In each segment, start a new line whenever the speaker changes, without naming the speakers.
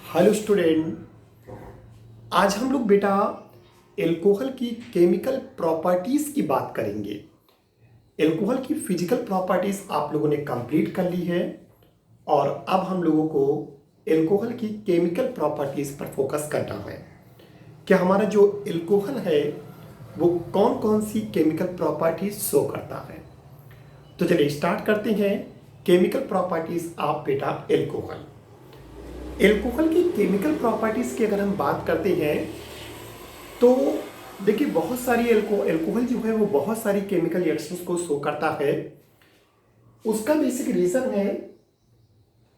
Hello student. आज हम लोग बेटा एल्कोहल की केमिकल प्रॉपर्टीज की बात करेंगे। एल्कोहल की फिजिकल प्रॉपर्टीज आप लोगों ने कंप्लीट कर ली है और अब हम लोगों को एल्कोहल की केमिकल प्रॉपर्टीज पर फोकस करना है कि हमारा जो एल्कोहल है वो कौन कौन सी केमिकल प्रॉपर्टीज शो करता है। तो चलिए स्टार्ट करते हैं। केमिकल प्रॉपर्टीज ऑफ बेटा एल्कोहल। एल्कोहल की केमिकल प्रॉपर्टीज की अगर हम बात करते हैं तो देखिए बहुत सारी एल्कोहल जो है वो बहुत सारी केमिकल रिएक्शंस को शो करता है। उसका बेसिक रीजन है,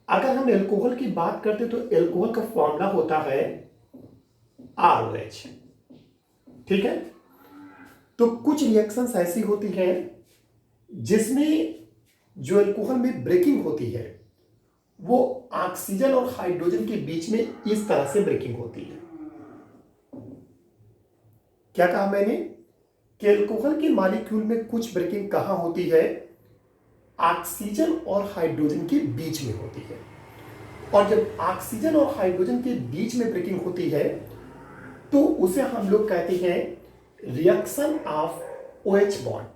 अगर हम एल्कोहल की बात करते तो एल्कोहल का फॉर्मूला होता है ROH। ठीक है, तो कुछ रिएक्शंस ऐसी होती हैं जिसमें जो एल्कोहल में ब्रेकिंग होती है वो ऑक्सीजन और हाइड्रोजन के बीच में इस तरह से ब्रेकिंग होती है। क्या कहा मैंने कि एल्कोहल के मॉलिक्यूल में कुछ ब्रेकिंग कहां होती है, ऑक्सीजन और हाइड्रोजन के बीच में होती है। और जब ऑक्सीजन और हाइड्रोजन के बीच में ब्रेकिंग होती है तो उसे हम लोग कहते हैं रिएक्शन ऑफ OH बॉन्ड,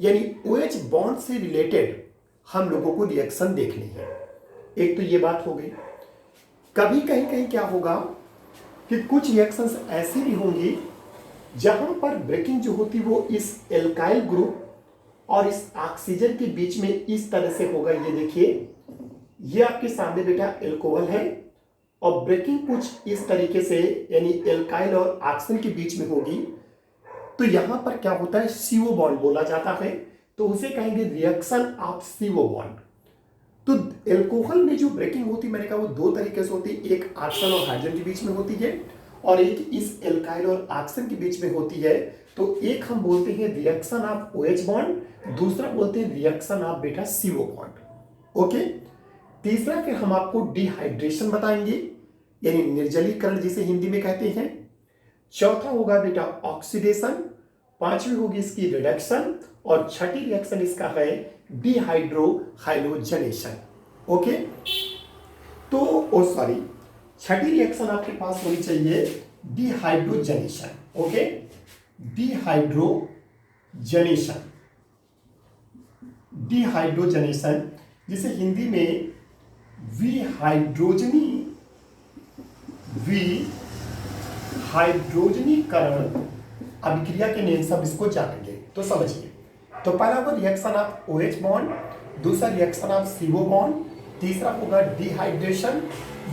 यानी OH बॉन्ड से रिलेटेड हम लोगों को रिएक्शन देखनी है। एक तो ये बात हो गई। कभी कहीं कहीं क्या होगा कि कुछ रिएक्शंस ऐसी भी होंगी जहां पर ब्रेकिंग जो होती वो इस एल्काइल ग्रुप और इस ऑक्सीजन के बीच में इस तरह से होगा। ये देखिए, ये आपके सामने बेटा एल्कोहल है और ब्रेकिंग कुछ इस तरीके से यानी एल्काइल और ऑक्सीजन के बीच में होगी। तो यहां पर क्या होता है, CO बॉन्ड बोला जाता है, तो उसे कहेंगे रिएक्शन ऑफ CO बॉन्ड। तो एल्कोहल में जो ब्रेकिंग होती है मैंने कहा वो दो तरीके से होती है, एक ऑक्सीजन और हाइड्रोजन के बीच में होती है और एक इस एल्काइल और ऑक्सीजन के बीच में होती है। तो एक हम बोलते हैं रिएक्शन ऑफ OH बॉन्ड, दूसरा बोलते हैं रिएक्शन ऑफ बेटा CO बॉन्ड। ओके, तीसरा फिर हम आपको डिहाइड्रेशन बताएंगे यानी निर्जलीकरण जिसे हिंदी में कहते हैं। चौथा होगा बेटा ऑक्सीडेशन, पांचवी होगी इसकी रिडक्शन और छठी रिएक्शन इसका है डिहाइड्रोहाइलोजनेशन। ओके, तो सॉरी, छठी रिएक्शन आपके पास होनी चाहिए डिहाइड्रोजनेशन। ओके, डिहाइड्रोजनेशन, डिहाइड्रोजनेशन जिसे हिंदी में विहाइड्रोजनीकरण अभिक्रिया के नेम से इसको जानेंगे। तो समझिए, तो पहला होगा रिएक्शन ऑफ OH बॉन्ड, दूसरा रिएक्शन ऑफ CO बॉन्ड, तीसरा होगा डिहाइड्रेशन।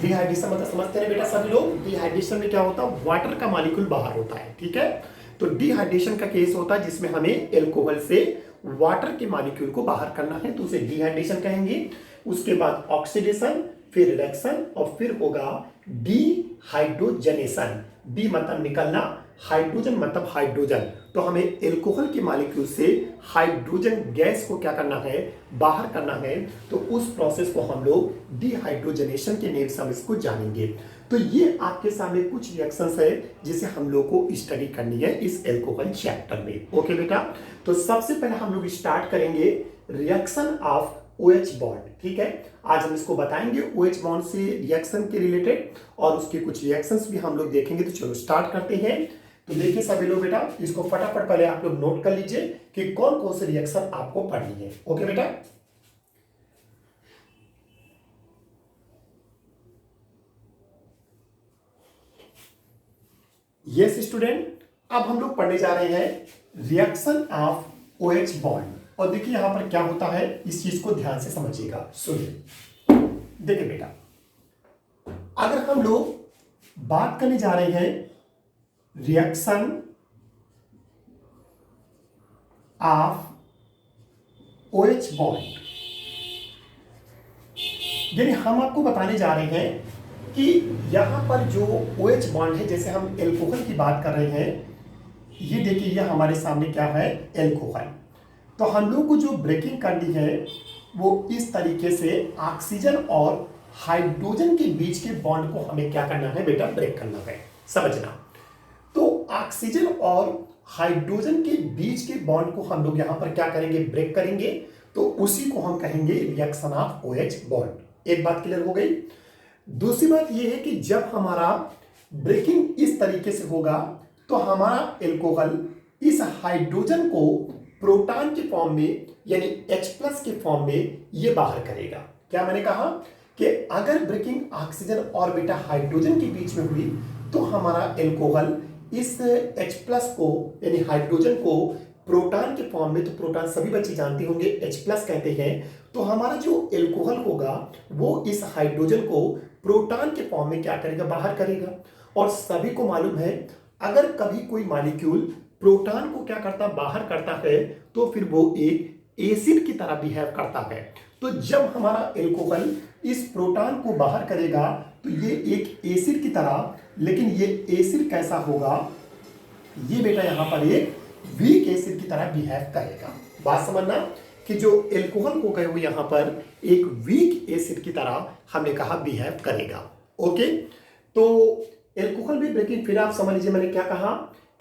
डिहाइड्रेशन मतलब समझते हैं बेटा सभी लोग, डिहाइड्रेशन में क्या होता है, वाटर का मॉलिक्यूल बाहर होता है। ठीक है, तो डिहाइड्रेशन का केस होता है जिसमें हमें एल्कोहल से वाटर के मॉलिक्यूल को बाहर करना है, तो उसे डिहाइड्रेशन कहेंगे। उसके बाद ऑक्सीडेशन, फिर रिडक्शन और फिर होगा डिहाइड्रोजनेशन। डी मतलब निकलना, हाइड्रोजन मतलब हाइड्रोजन। तो हमें एल्कोहल के मॉलिक्यूल से हाइड्रोजन गैस को क्या करना है, बाहर करना है। तो उस प्रोसेस को हम लोग डिहाइड्रोजनेशन के नेम से हम इसको जानेंगे। तो ये आपके सामने कुछ रिएक्शंस है जिसे हम लोग को स्टडी करनी है इस एल्कोहल चैप्टर में। ओके बेटा, तो सबसे पहले हम लोग स्टार्ट करेंगे रिएक्शन ऑफ OH बॉन्ड। ठीक है, आज हम इसको बताएंगे OH बॉन्ड से रिएक्शन के रिलेटेड और उसके कुछ रिएक्शंस भी हम लोग देखेंगे। तो चलो स्टार्ट करते हैं। तो देखिए सभी लोग बेटा, इसको फटाफट पहले आप लोग नोट कर लीजिए कि कौन कौन से रिएक्शन आपको पढ़नी है। ओके बेटा, यस स्टूडेंट, अब हम लोग पढ़ने जा रहे हैं रिएक्शन ऑफ OH बॉन्ड। और देखिए यहां पर क्या होता है, इस चीज को ध्यान से समझिएगा। सुनिए, देखिए बेटा, अगर हम लोग बात करने जा रहे हैं रिएक्शन ऑफ OH बॉन्ड, यानी हम आपको बताने जा रहे हैं कि यहां पर जो OH बॉन्ड है, जैसे हम एल्कोहल की बात कर रहे हैं, ये देखिए ये हमारे सामने क्या है, एल्कोहल। तो हम लोग को जो ब्रेकिंग करनी है वो इस तरीके से ऑक्सीजन और हाइड्रोजन के बीच के बॉन्ड को हमें क्या करना है बेटा, ब्रेक करना है। समझना, तो ऑक्सीजन और हाइड्रोजन के बीच के बॉन्ड को हम लोग यहां पर क्या करेंगे, ब्रेक करेंगे। तो उसी को हम कहेंगे रिएक्शन ऑफ OH बॉन्ड। एक बात क्लियर हो गई। दूसरी बात यह है कि जब हमारा ब्रेकिंग इस तरीके से होगा तो हमारा एल्कोहल इस हाइड्रोजन को प्रोटॉन के फॉर्म में यानी H प्लस के फॉर्म में ये बाहर करेगा। क्या मैंने कहा कि अगर ब्रेकिंग ऑक्सीजन और बीटा हाइड्रोजन के बीच में हुई तो हमारा एल्कोहल इस H प्लस को यानी हाइड्रोजन को प्रोटॉन के फॉर्म में, तो प्रोटॉन सभी बच्चे जानते होंगे H प्लस कहते हैं, तो हमारा जो एल्कोहल होगा वो इस हाइड्रोजन को प्रोटॉन के फॉर्म में क्या करेगा, बाहर करेगा। और सभी को मालूम है अगर कभी कोई मॉलिक्यूल प्रोटॉन को क्या करता, बाहर करता है, तो फिर वो एक एसिड की तरह बिहेव करता है। तो जब हमारा एल्कोहल इस प्रोटॉन को बाहर करेगा तो ये एक एसिड की तरह, लेकिन ये एसिड कैसा होगा, ये बेटा यहां पर एक वीक एसिड की तरह बिहेव करेगा। बात समझना कि जो एल्कोहल हो गए वो यहां पर एक वीक एसिड की तरह हमने कहा बिहेव करेगा। ओके, तो एल्कोहल में ब्रेकिंग, फिर आप समझ लीजिए मैंने क्या कहा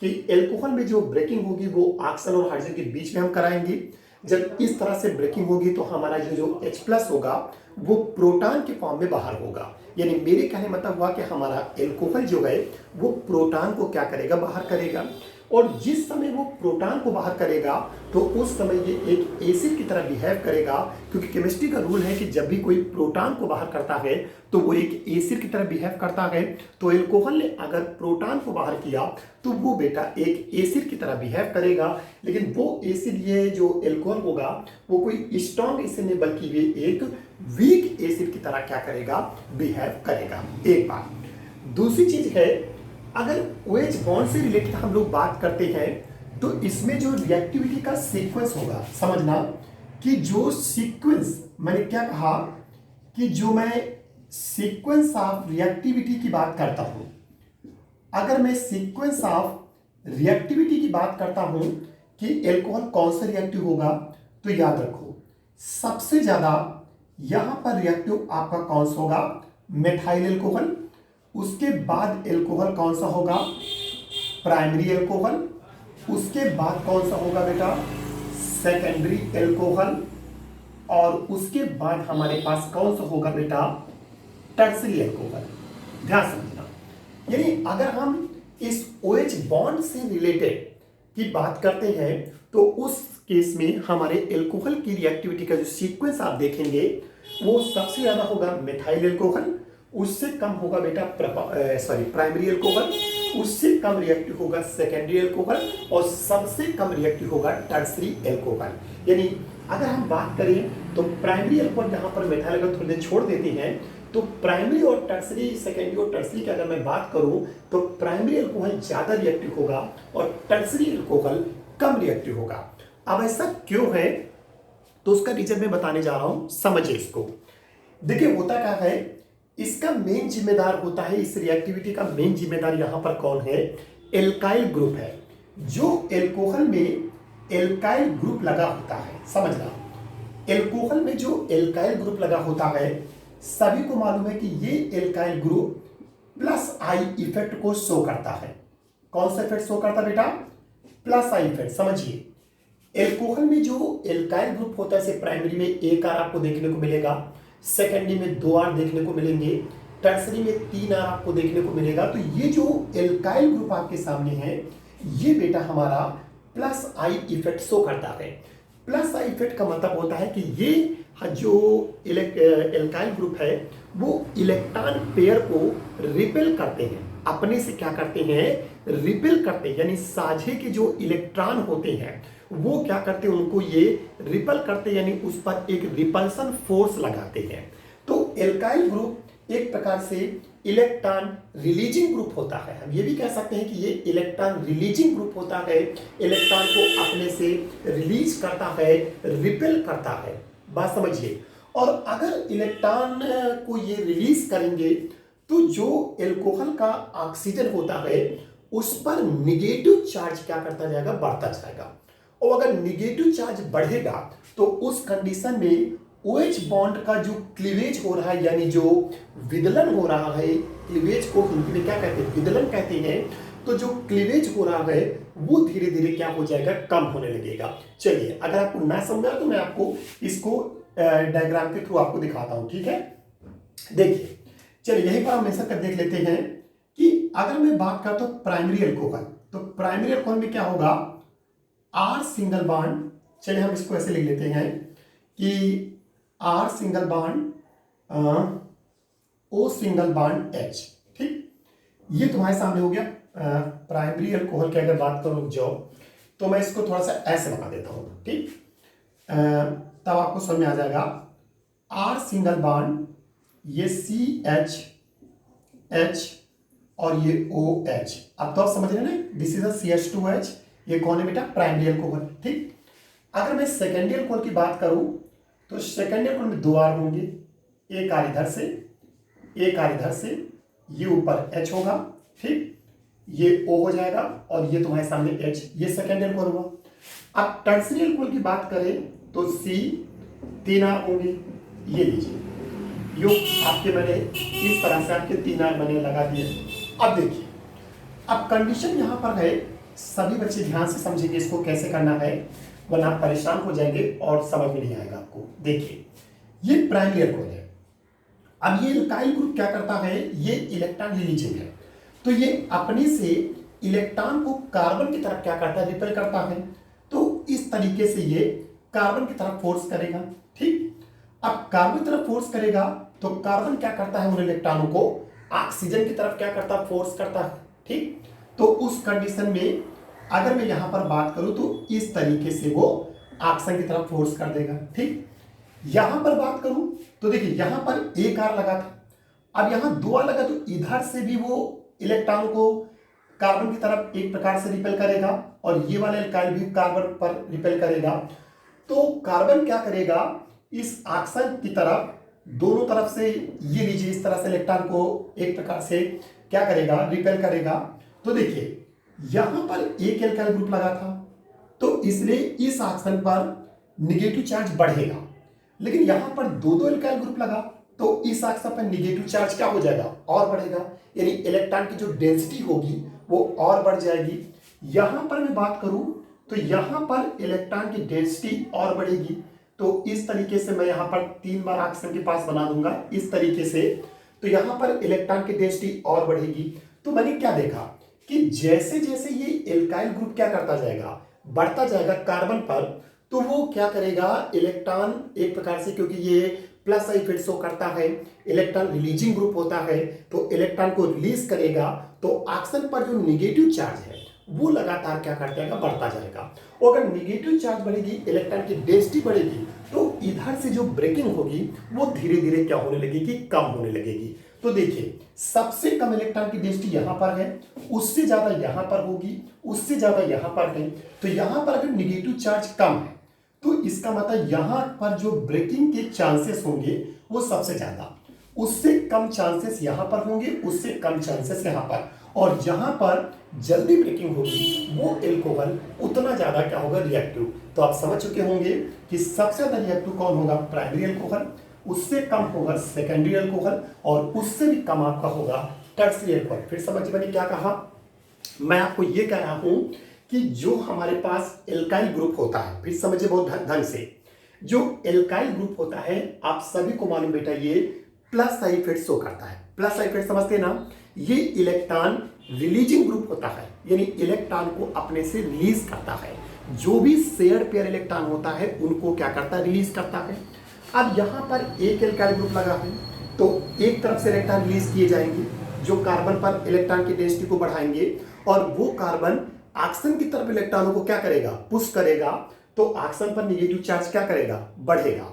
कि एल्कोहल में जो ब्रेकिंग होगी वो ऑक्सीजन और हाइड्रोजन के बीच में हम कराएंगे। जब इस तरह से ब्रेकिंग होगी तो हमारा जो H प्लस होगा वो प्रोटॉन के फॉर्म में बाहर होगा। यानी मेरे कहने मतलब हुआ कि हमारा एल्कोहल जो है वो प्रोटॉन को क्या करेगा, बाहर करेगा। और जिस समय वो प्रोटॉन को बाहर करेगा तो उस समय ये एक एसिड की तरह बिहेव करेगा, क्योंकि केमिस्ट्री का रूल है कि जब भी कोई प्रोटॉन को बाहर करता है तो वो एक एसिड की तरह बिहेव करता है। तो एल्कोहल ने अगर प्रोटॉन को बाहर किया तो वो बेटा एक एसिड की तरह बिहेव करेगा, लेकिन वो एसिड, ये जो एल्कोहल होगा वो कोई स्ट्रॉन्ग एसिड नहीं बल्कि ये एक वीक एसिड की तरह क्या करेगा, बिहेव करेगा। एक बात। दूसरी चीज है, अगर OH बॉन्ड से रिलेटेड हम लोग बात करते हैं तो इसमें जो रिएक्टिविटी का सीक्वेंस होगा, समझना कि जो सीक्वेंस, मैंने क्या कहा कि जो मैं सीक्वेंस ऑफ रिएक्टिविटी की बात करता हूं, अगर मैं सीक्वेंस ऑफ रिएक्टिविटी की बात करता हूं कि एल्कोहल कौन सा रिएक्टिव होगा, तो याद रखो सबसे ज्यादा यहां पर रिएक्टिव आपका कौन सा होगा, मेथाइल एल्कोहल। उसके बाद एल्कोहल कौन सा होगा, प्राइमरी एल्कोहल। उसके बाद कौन सा होगा बेटा, सेकेंडरी एल्कोहल। और उसके बाद हमारे पास कौन सा होगा बेटा, टर्सरी एल्कोहल। ध्यान समझना, यानी अगर हम इस OH बॉन्ड से रिलेटेड की बात करते हैं तो उस केस में हमारे एल्कोहल की रिएक्टिविटी का जो सीक्वेंस आप देखेंगे वो सबसे ज्यादा होगा मेथाइल एल्कोहल, उससे कम होगा बेटा प्राइमरी एल्कोहल, उससे कम रिएक्टिव होगा सेकेंडरी एल्कोहल, और सबसे कम रिएक्टिव होगा टर्सरी एल्कोहल। यानी अगर हम बात करें तो प्राइमरी एल्कोहल जहां पर मेथाइल एल्कोहल थोड़ी देर छोड़ देते हैं, तो प्राइमरी और टर्सरी, सेकेंडरी और टर्सरी की अगर मैं बात करूं तो प्राइमरी एल्कोहल ज्यादा रिएक्टिव होगा और टर्सरी एल्कोहल कम रिएक्टिव होगा। अब ऐसा क्यों है, तो उसका रीजन मैं बताने जा रहा हूं, समझिए इसको। देखिए होता क्या है, इसका मेन जिम्मेदार होता है, इस रिएक्टिविटी का मेन जिम्मेदार यहां पर कौन है, एल्काइल ग्रुप है। जो एल्कोहल में एल्काइल ग्रुप लगा होता है, समझना एल्कोहल में जो एल्काइल ग्रुप लगा होता है, सभी को मालूम है कि ये alkyl group plus I effect को शो करता है। कौन सा इफेक्ट शो करता है बेटा, प्लस आई इफेक्ट। समझिए एल्कोहल में जो एल्काइल ग्रुप होता है, जैसे प्राइमरी में एक आर आपको देखने को मिलेगा, सेकेंडरी में 2 आर देखने को मिलेंगे, टर्सरी में 3 आर आपको देखने को मिलेगा। तो ये जो एल्काइल ग्रुप आपके सामने है, ये बेटा हमारा प्लस आई इफेक्ट शो करता है। प्लस आई इफेक्ट का मतलब होता है कि ये जो एल्काइल ग्रुप है वो इलेक्ट्रॉन पेयर को रिपेल करते हैं, अपने से क्या करते हैं, रिपेल करते हैं। यानी साझे के जो इलेक्ट्रॉन होते हैं वो क्या करते हैं, उनको ये रिपेल करते हैं, यानी उस पर एक रिपल्सन फोर्स लगाते हैं। तो एल्काइल ग्रुप एक प्रकार से इलेक्ट्रॉन रिलीजिंग ग्रुप होता है। हम ये भी कह सकते हैं कि ये इलेक्ट्रॉन रिलीजिंग ग्रुप होता है, इलेक्ट्रॉन को अपने से रिलीज करता है, रिपेल करता है। बात समझिए। और अगर इलेक्ट्रॉन को ये रिलीज करेंगे तो जो एल्कोहल का ऑक्सीजन होता है उस पर निगेटिव चार्ज क्या करता जाएगा, बढ़ता जाएगा। और अगर निगेटिव चार्ज बढ़ेगा तो उस कंडीशन में OH बॉन्ड का जो क्लीवेज हो रहा है, यानी जो विदलन हो रहा है, क्लीवेज को हिंदी में क्या कहते हैं, विदलन कहते हैं। तो जो क्लीवेज हो रहा है वो धीरे धीरे क्या हो जाएगा, कम होने लगेगा। चलिए अगर आपको ना समझा तो मैं आपको इसको डायग्राम के थ्रू आपको दिखाता हूं, ठीक है। देखिए चलिए यहीं पर हम मेंशन कर देख लेते हैं कि अगर मैं बात करता हूं प्राइमरी अल्कोहल, तो प्राइमरी अल्कोहल में क्या होगा, आर सिंगल बॉन्ड, चलिए हम इसको ऐसे लिख लेते हैं कि R single bond O single bond H. ठीक, ये तुम्हारे सामने हो गया प्राइमरी अल्कोहल की अगर बात करूं जो, तो मैं इसको थोड़ा सा ऐसे बना देता हूं। ठीक, तब आपको समझ में आ जाएगा। आर सिंगल बॉन्ड, ये सी एच एच और ये ओ एच। अब तो आप समझ रहे हैं ना, दिस इज अ CH2H, ये कौन है बेटा, प्राइमरी अल्कोहल। ठीक, अगर मैं सेकेंडरी अल्कोहल की बात करूं, तो सेकेंडरी अल्कोहल में 2 आर होंगे, एक आर इधर से, एक आर इधर से, ये ऊपर H होगा। ठीक, ये O हो जाएगा और ये तुम्हारे सामने H, ये सेकेंडरी अल्कोहल हुआ। अब टर्सरी अल्कोहल की बात करें तो C 3 आर होंगे, ये लीजिए, यो आपके मैंने इस तरह से आपके 3 आर मैंने लगा दिए। अब देखिए, अब कंडीशन यहां पर है, सभी बच्चे ध्यान से समझेंगे इसको कैसे करना है, वरना आप परेशान हो जाएंगे और समझ में नहीं आएगा आपको। देखिए, ये प्राइमरी अल्कोहल है। अब ये एल्काइल ग्रुप क्या करता है, ये इलेक्ट्रॉन रिलीजिंग है, तो ये अपने से इलेक्ट्रॉन को कार्बन की तरफ क्या करता है, रिपेल करता है। तो इस तरीके से ये कार्बन की तरफ फोर्स करेगा। ठीक, अब कार्बन की तरफ फोर्स करेगा तो कार्बन क्या करता है, उन इलेक्ट्रॉनों को ऑक्सीजन की तरफ क्या करता है, फोर्स करता है। ठीक, तो उस कंडीशन में अगर मैं यहां पर बात करूं तो इस तरीके से वो ऑक्सीजन की तरफ फोर्स कर देगा। ठीक, यहां पर बात करूं तो देखिए, यहां पर एक आर लगा था, अब यहां 2 आर लगा, तो इधर से भी वो इलेक्ट्रॉन को कार्बन की तरफ एक प्रकार से रिपेल करेगा और ये वाला एल्काइल भी कार्बन पर रिपेल करेगा। तो कार्बन क्या करेगा, इस ऑक्सीजन की तरफ दोनों तरफ से, ये लीजिए, इस तरह से इलेक्ट्रॉन को एक प्रकार से क्या करेगा, रिपेल करेगा। तो देखिए, यहां पर एक एल्काइल ग्रुप लगा था, तो इसलिए इस ऑक्सीजन पर निगेटिव चार्ज बढ़ेगा, लेकिन यहां पर 2 एल्काइल ग्रुप लगा, तो इस ऑक्सीजन पर निगेटिव चार्ज क्या हो जाएगा, और बढ़ेगा, यानी इलेक्ट्रॉन की जो डेंसिटी होगी वो और बढ़ जाएगी। यहां पर मैं बात करूं तो यहां पर इलेक्ट्रॉन की डेंसिटी और बढ़ेगी, तो इस तरीके से मैं यहां पर 3 बार ऑक्सीजन के पास बना दूंगा इस तरीके से, तो यहां पर इलेक्ट्रॉन की डेंसिटी और बढ़ेगी। तो मैंने क्या देखा कि जैसे जैसे ये एल्काइल ग्रुप क्या करता जाएगा, बढ़ता जाएगा कार्बन पर, तो वो क्या करेगा, इलेक्ट्रॉन एक प्रकार से, क्योंकि ये प्लस इफेक्ट शो करता है, इलेक्ट्रॉन रिलीजिंग ग्रुप होता है, तो इलेक्ट्रॉन को रिलीज करेगा, तो ऑक्सीजन पर जो निगेटिव चार्ज है वो लगातार क्या करता जाएगा, बढ़ता जाएगा। और अगर निगेटिव चार्ज बढ़ेगी, इलेक्ट्रॉन की डेंसिटी बढ़ेगी, तो इधर से जो ब्रेकिंग होगी वो धीरे धीरे क्या होने लगेगी, कम होने लगेगी। तो देखिए, सबसे कम इलेक्ट्रॉन की डेंसिटी यहां पर है, उससे ज्यादा यहां पर होगी, उससे ज्यादा यहां पर है। तो यहां पर अगर निगेटिव चार्ज कम है, तो इसका मतलब यहां पर जो ब्रेकिंग के चांसेस होंगे वो सबसे ज्यादा, उससे कम चांसेस यहां पर होंगे, उससे कम चांसेस यहां पर, और जहां पर जल्दी ब्रेकिंग होगी वो एल्कोहल उतना ज्यादा क्या होगा, रिएक्टिव। तो आप समझ चुके होंगे कि सबसे ज्यादा रिएक्टिव कौन होगा, प्राइमरी अल्कोहल, उससे कम होगा सेकेंडरी अल्कोहल, और उससे भी कम आपका होगा टर्सरी अल्कोहल। फिर समझिए मैंने क्या कहा, मैं आपको ये कह रहा हूं कि जो हमारे पास एल्काइल ग्रुप होता है, फिर समझिए बहुत ढंग से, जो एल्काइल ग्रुप होता है आप सभी को मालूम बेटा, ये प्लस साइड इफेक्ट शो करता है। प्लस साइड इफेक्ट समझते हैं ना, ये इलेक्ट्रॉन रिलीजिंग ग्रुप होता है, यानी इलेक्ट्रॉन को अपने से रिलीज करता है, जो भी शेयर पेयर इलेक्ट्रॉन होता है उनको क्या करता है, रिलीज करता है। अब यहां पर एक एल्काइल ग्रुप लगा है, तो एक तरफ से इलेक्ट्रॉन रिलीज किए जाएंगे जो कार्बन पर इलेक्ट्रॉन की डेंसिटी को बढ़ाएंगे, और वो कार्बन ऑक्सीजन की तरफ इलेक्ट्रॉनों को क्या करेगा, पुश करेगा, तो ऑक्सीजन पर निगेटिव चार्ज क्या करेगा, बढ़ेगा।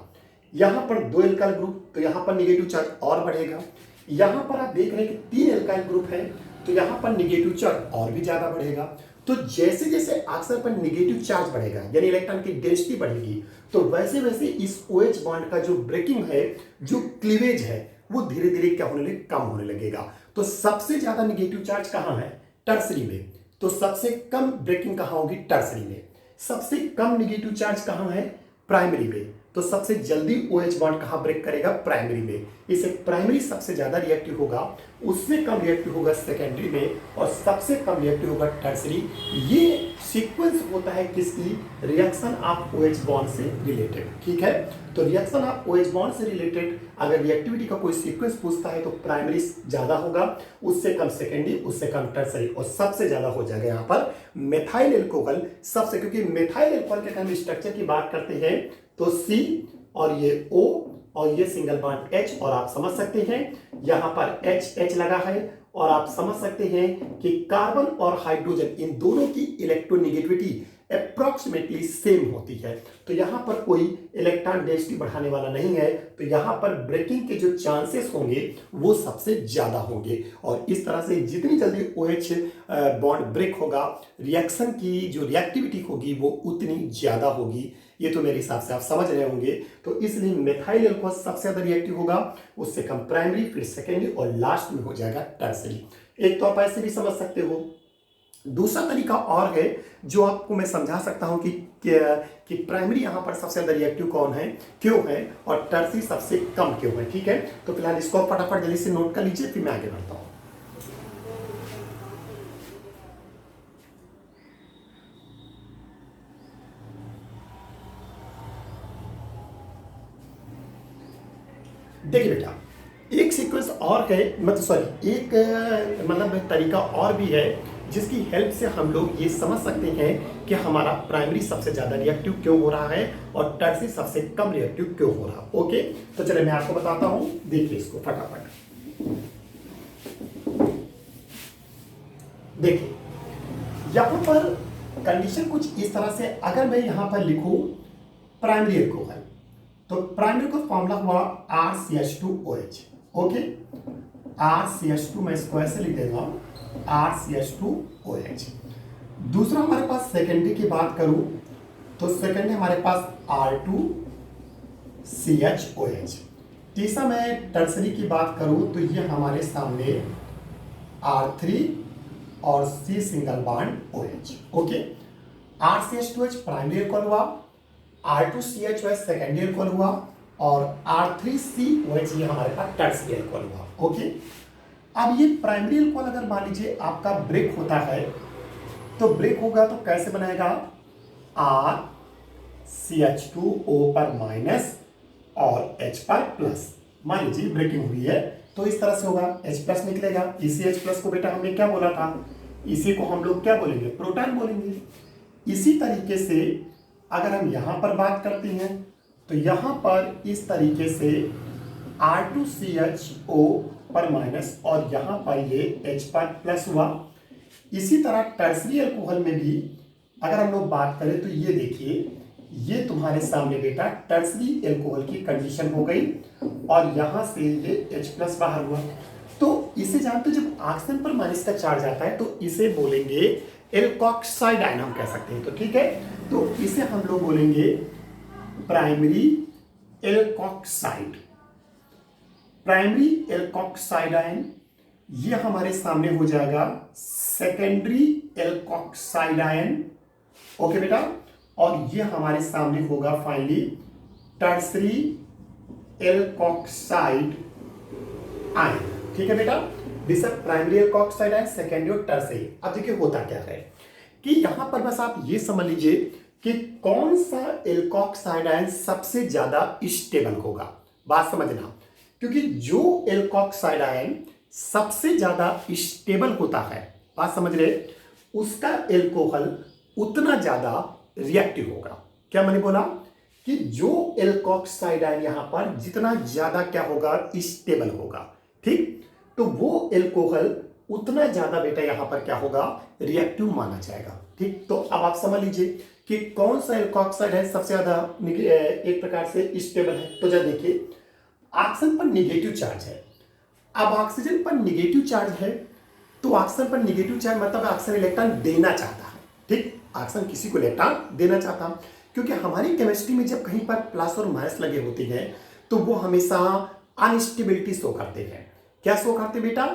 यहां पर 2 एल्काइल ग्रुप, तो यहां पर निगेटिव चार्ज और बढ़ेगा। यहां पर आप देख रहे हैं कि 3 एल्काइल ग्रुप है, तो यहां पर निगेटिव चार्ज और भी ज्यादा बढ़ेगा। तो जैसे जैसे ऑक्सीजन पर निगेटिव चार्ज बढ़ेगा, यानी इलेक्ट्रॉन की डेंसिटी बढ़ेगी, तो वैसे वैसे इस OH बॉन्ड का जो ब्रेकिंग है, जो क्लीवेज है, वो धीरे धीरे क्या होने लगे, कम होने लगेगा। तो सबसे ज्यादा निगेटिव चार्ज कहां है, टर्सरी में, तो सबसे कम ब्रेकिंग कहां होगी, टर्सरी में। सबसे कम निगेटिव चार्ज कहां है, प्राइमरी में। तो सबसे जल्दी OH बॉन्ड कहाँ ब्रेक करेगा? प्राइमरी में। इसे प्राइमरी सबसे ज्यादा रिएक्टिव होगा, उससे कम रिएक्टिव होगा सेकेंडरी में, और सबसे कम रिएक्टिव होगा टर्सरी। ये सीक्वेंस होता है किसकी? रिएक्शन ऑफ OH बॉन्ड से रिलेटेड। ठीक है, तो रिएक्शन ऑफ OH बॉन्ड से रिलेटेड अगर रिएक्टिविटी का कोई सीक्वेंस पूछता है तो प्राइमरी ज्यादा होगा, उससे कम सेकेंडरी, उससे कम टर्सरी, और सबसे ज्यादा हो जाएगा यहाँ पर मेथाइल एल्कोहल सबसे। क्योंकि मेथाइल एल्कोहल के हम स्ट्रक्चर की बात करते हैं तो C और ये O और ये सिंगल बॉन्ड H, और आप समझ सकते हैं यहां पर H लगा है, और आप समझ सकते हैं कि कार्बन और हाइड्रोजन इन दोनों की इलेक्ट्रोनेगेटिविटी अप्रॉक्सीमेटली सेम होती है। तो यहां पर कोई इलेक्ट्रॉन डेंसिटी बढ़ाने वाला नहीं है, तो यहां पर ब्रेकिंग के जो चांसेस होंगे वो सबसे ज्यादा होंगे, और इस तरह से जितनी जल्दी OH बॉन्ड ब्रेक होगा, रिएक्शन की जो रिएक्टिविटी होगी वो उतनी ज्यादा होगी। ये तो मेरे हिसाब से आप समझ रहे होंगे। तो इसलिए मेथाइल एल्कोहल सबसे ज्यादा रिएक्टिव होगा, उससे कम प्राइमरी, फिर सेकेंडरी, और लास्ट में हो जाएगा टर्सरी। एक तो आप ऐसे भी समझ सकते हो। दूसरा तरीका और है जो आपको मैं समझा सकता हूं कि प्राइमरी यहां पर सबसे ज्यादा रिएक्टिव कौन है, क्यों है, और टर्सरी सबसे कम क्यों है। ठीक है, तो फिलहाल इसको फटाफट जल्दी से नोट कर लीजिए, फिर मैं आगे बढ़ता हूं। देखिए बेटा, एक सीक्वेंस और है, मतलब सॉरी, एक मतलब तरीका और भी है जिसकी हेल्प से हम लोग ये समझ सकते हैं कि हमारा प्राइमरी सबसे ज्यादा रिएक्टिव क्यों हो रहा है और टर्सरी सबसे कम रिएक्टिव क्यों हो रहा है। ओके, तो चलिए मैं आपको बताता हूं, देखिए इसको फटाफट। देखिए यहां पर कंडीशन कुछ इस तरह से, अगर मैं यहां पर लिखूं प्राइमरी एल्कोहल, तो प्राइमरी का फॉर्मूला हुआ RCH2OH। ओके, RCH2 मैं इसको ऐसे लिख देगा RCH2OH। दूसरा हमारे पास सेकेंडरी की बात करूं तो सेकेंडरी हमारे पास R2CHOH। तीसरा मैं टर्सरी की बात करूं तो ये हमारे सामने R3 और C single bond OH। Okay, RCH2H primary alcohol हुआ, R2CHOH सेकेंडरी एल्कोहल हुआ, और R3COH ये हमारे पास टर्सरी एल्कोहल हुआ। ओके, अब ये प्राइमरी एल्कोहल अगर मान लीजिए आपका ब्रेक होता है तो ब्रेक होगा तो कैसे बनेगा? RCH2O पर माइनस और H पर प्लस। मान लीजिए ब्रेकिंग हुई है तो इस तरह से होगा, H प्लस निकलेगा। इसी H प्लस को बेटा हमने क्या बोला था? इसी को हम लोग क्या बोलेंगे? प्रोटॉन बोलेंगे। इसी तरीके से अगर हम यहां पर बात करते हैं तो यहां पर इस तरीके से R2CHO पर माइनस और यहां पर ये H पर प्लस हुआ। इसी तरह टर्सरी एल्कोहल में भी अगर हम लोग बात करें तो ये देखिए, ये तुम्हारे सामने बेटा टर्सरी एल्कोहल की कंडीशन हो गई, और यहां से ये H प्लस बाहर हुआ। तो इसे जानते हो, जब ऑक्सीजन पर माइनस का चार्ज आता है तो इसे बोलेंगे एल्कोक्साइड आयन हम कह सकते हैं। तो ठीक है, तो इसे हम लोग बोलेंगे primary alkoxide. Primary alkoxide ion ये हमारे सामने हो जाएगा सेकेंडरी एल्कोक्साइड आयन। ओके बेटा, और ये हमारे सामने होगा फाइनली टर्सरी एल्कोक्साइड आयन। ठीक है बेटा, this primary alkoxide ion, secondary और टर्सरी। अब देखिए होता क्या है कि यहां पर बस आप ये समझ लीजिए कि कौन सा एल्कोक्साइड आयन सबसे ज्यादा स्टेबल होगा। बात समझना, क्योंकि जो एल्कोक्साइड आयन सबसे ज्यादा स्टेबल होता है, बात समझ रहे, उसका एल्कोहल उतना ज्यादा रिएक्टिव होगा। क्या मैंने बोला कि जो एल्कोक्साइड आयन यहां पर जितना ज्यादा क्या होगा? स्टेबल होगा। ठीक, तो वो एल्कोहल उतना ज्यादा बेटा यहां पर क्या होगा? रिएक्टिव माना जाएगा। ठीक, तो अब आप समझ लीजिए कि कौन सा एल्कोक्साइड है सबसे ज्यादा एक प्रकार से स्टेबल है। तो जरा देखिए, ऑक्सीजन पर निगेटिव चार्ज है। अब ऑक्सीजन पर निगेटिव चार्ज है तो ऑक्सीजन पर निगेटिव चार्ज मतलब ऑक्सीजन इलेक्ट्रॉन देना चाहता है। ठीक, ऑक्सीजन किसी को इलेक्ट्रॉन देना चाहता है, क्योंकि हमारी केमिस्ट्री में जब कहीं पर प्लस और माइनस लगे होते हैं तो वो हमेशा अनस्टेबिलिटी शो करते हैं। क्या शो करते बेटा?